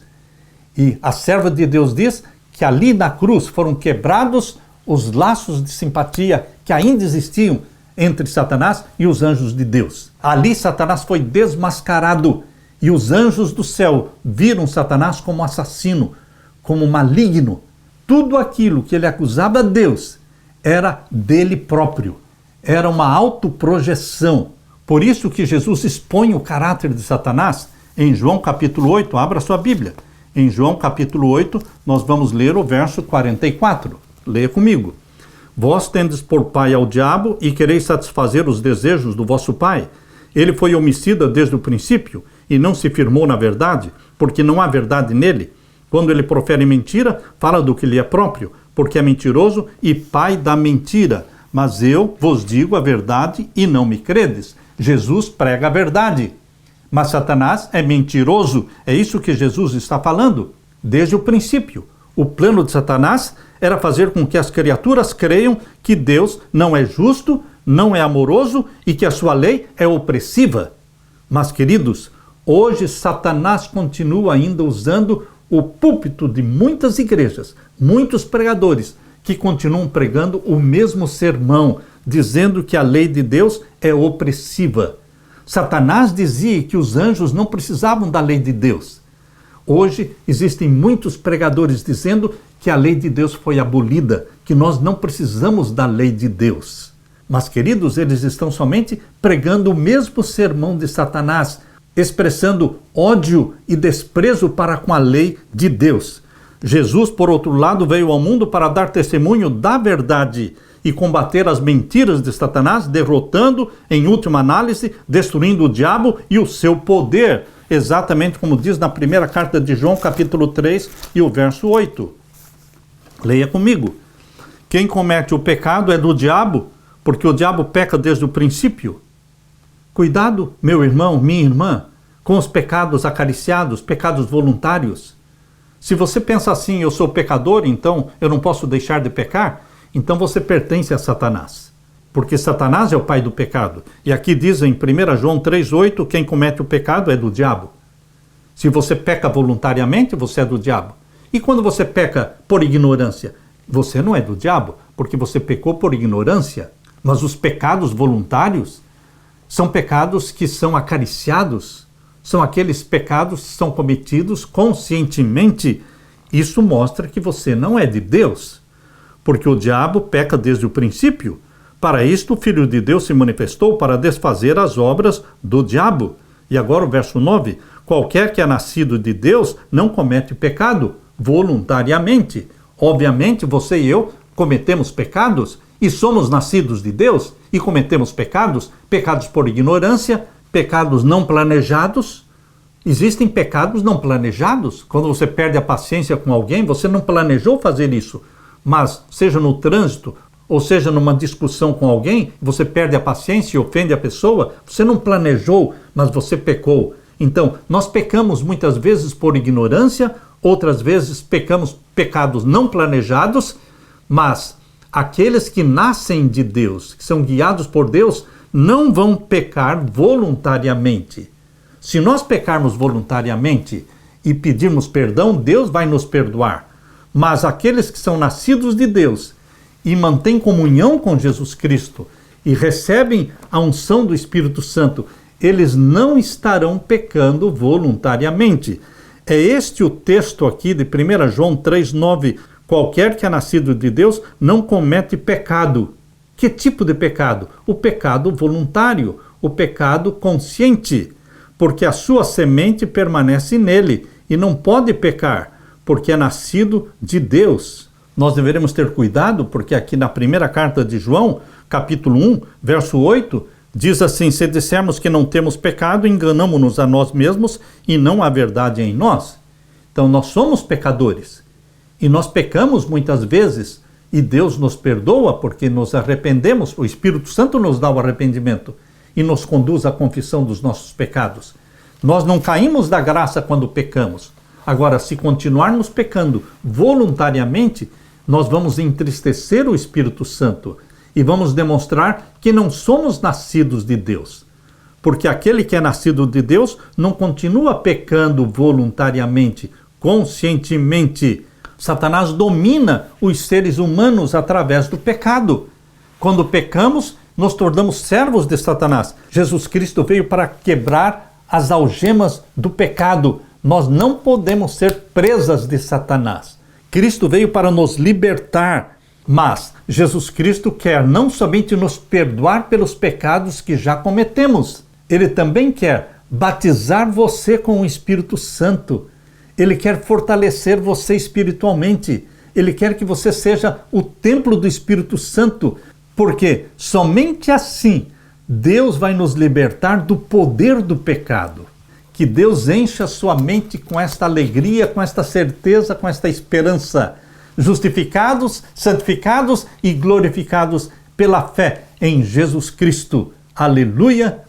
E a serva de Deus diz que ali na cruz foram quebrados os laços de simpatia que ainda existiam entre Satanás e os anjos de Deus. Ali Satanás foi desmascarado e os anjos do céu viram Satanás como assassino, como maligno. Tudo aquilo que ele acusava a Deus era dele próprio, era uma autoprojeção. Por isso que Jesus expõe o caráter de Satanás em João capítulo 8, abra sua Bíblia. Em João capítulo 8, nós vamos ler o verso 44. Leia comigo. Vós tendes por pai ao diabo e quereis satisfazer os desejos do vosso pai. Ele foi homicida desde o princípio e não se firmou na verdade, porque não há verdade nele. Quando ele profere mentira, fala do que lhe é próprio, porque é mentiroso e pai da mentira. Mas eu vos digo a verdade e não me credes. Jesus prega a verdade. Mas Satanás é mentiroso. É isso que Jesus está falando desde o princípio. O plano de Satanás era fazer com que as criaturas creiam que Deus não é justo, não é amoroso e que a sua lei é opressiva. Mas, queridos, hoje Satanás continua ainda usando o púlpito de muitas igrejas, muitos pregadores que continuam pregando o mesmo sermão, dizendo que a lei de Deus é opressiva. Satanás dizia que os anjos não precisavam da lei de Deus. Hoje existem muitos pregadores dizendo que a lei de Deus foi abolida, que nós não precisamos da lei de Deus. Mas, queridos, eles estão somente pregando o mesmo sermão de Satanás, expressando ódio e desprezo para com a lei de Deus. Jesus, por outro lado, veio ao mundo para dar testemunho da verdade e combater as mentiras de Satanás, derrotando, em última análise, destruindo o diabo e o seu poder, exatamente como diz na primeira carta de João, capítulo 3 e o verso 8. Leia comigo. Quem comete o pecado é do diabo, porque o diabo peca desde o princípio. Cuidado, meu irmão, minha irmã, com os pecados acariciados, pecados voluntários. Se você pensa assim, eu sou pecador, então eu não posso deixar de pecar, então você pertence a Satanás. Porque Satanás é o pai do pecado. E aqui diz em 1 João 3,8, quem comete o pecado é do diabo. Se você peca voluntariamente, você é do diabo. E quando você peca por ignorância, você não é do diabo, porque você pecou por ignorância. Mas os pecados voluntários são pecados que são acariciados, são aqueles pecados que são cometidos conscientemente. Isso mostra que você não é de Deus, porque o diabo peca desde o princípio. Para isto o Filho de Deus se manifestou para desfazer as obras do diabo. E agora o verso 9, qualquer que é nascido de Deus não comete pecado voluntariamente. Obviamente você e eu cometemos pecados e somos nascidos de Deus e cometemos pecados, pecados por ignorância, pecados não planejados. Existem pecados não planejados. Quando você perde a paciência com alguém, você não planejou fazer isso. Mas, seja no trânsito, ou seja numa discussão com alguém, você perde a paciência e ofende a pessoa, você não planejou, mas você pecou. Então, nós pecamos muitas vezes por ignorância, outras vezes pecamos pecados não planejados, mas aqueles que nascem de Deus, que são guiados por Deus, não vão pecar voluntariamente. Se nós pecarmos voluntariamente e pedirmos perdão, Deus vai nos perdoar. Mas aqueles que são nascidos de Deus e mantêm comunhão com Jesus Cristo e recebem a unção do Espírito Santo, eles não estarão pecando voluntariamente. É este o texto aqui de 1 João 3,9. Qualquer que é nascido de Deus não comete pecado. Que tipo de pecado? O pecado voluntário, o pecado consciente, porque a sua semente permanece nele e não pode pecar, porque é nascido de Deus. Nós deveremos ter cuidado, porque aqui na primeira carta de João, capítulo 1, verso 8, diz assim: se dissermos que não temos pecado, enganamo-nos a nós mesmos e não há verdade em nós. Então nós somos pecadores e nós pecamos muitas vezes e Deus nos perdoa porque nos arrependemos. O Espírito Santo nos dá o arrependimento e nos conduz à confissão dos nossos pecados. Nós não caímos da graça quando pecamos. Agora, se continuarmos pecando voluntariamente, nós vamos entristecer o Espírito Santo e vamos demonstrar que não somos nascidos de Deus. Porque aquele que é nascido de Deus não continua pecando voluntariamente, conscientemente. Satanás domina os seres humanos através do pecado. Quando pecamos, nos tornamos servos de Satanás. Jesus Cristo veio para quebrar as algemas do pecado. Nós não podemos ser presas de Satanás. Cristo veio para nos libertar, mas Jesus Cristo quer não somente nos perdoar pelos pecados que já cometemos, Ele também quer batizar você com o Espírito Santo. Ele quer fortalecer você espiritualmente. Ele quer que você seja o templo do Espírito Santo, porque somente assim Deus vai nos libertar do poder do pecado. Que Deus encha a sua mente com esta alegria, com esta certeza, com esta esperança. Justificados, santificados e glorificados pela fé em Jesus Cristo. Aleluia,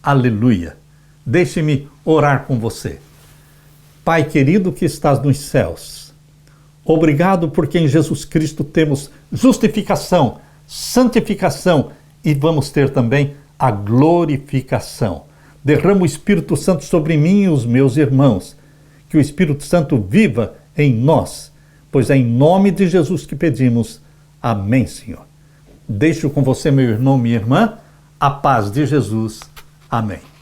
aleluia. Deixe-me orar com você. Pai querido que estás nos céus, obrigado porque em Jesus Cristo temos justificação, santificação e vamos ter também a glorificação. Derrama o Espírito Santo sobre mim e os meus irmãos. Que o Espírito Santo viva em nós, pois é em nome de Jesus que pedimos. Amém, Senhor. Deixo com você, meu irmão, minha irmã, a paz de Jesus. Amém.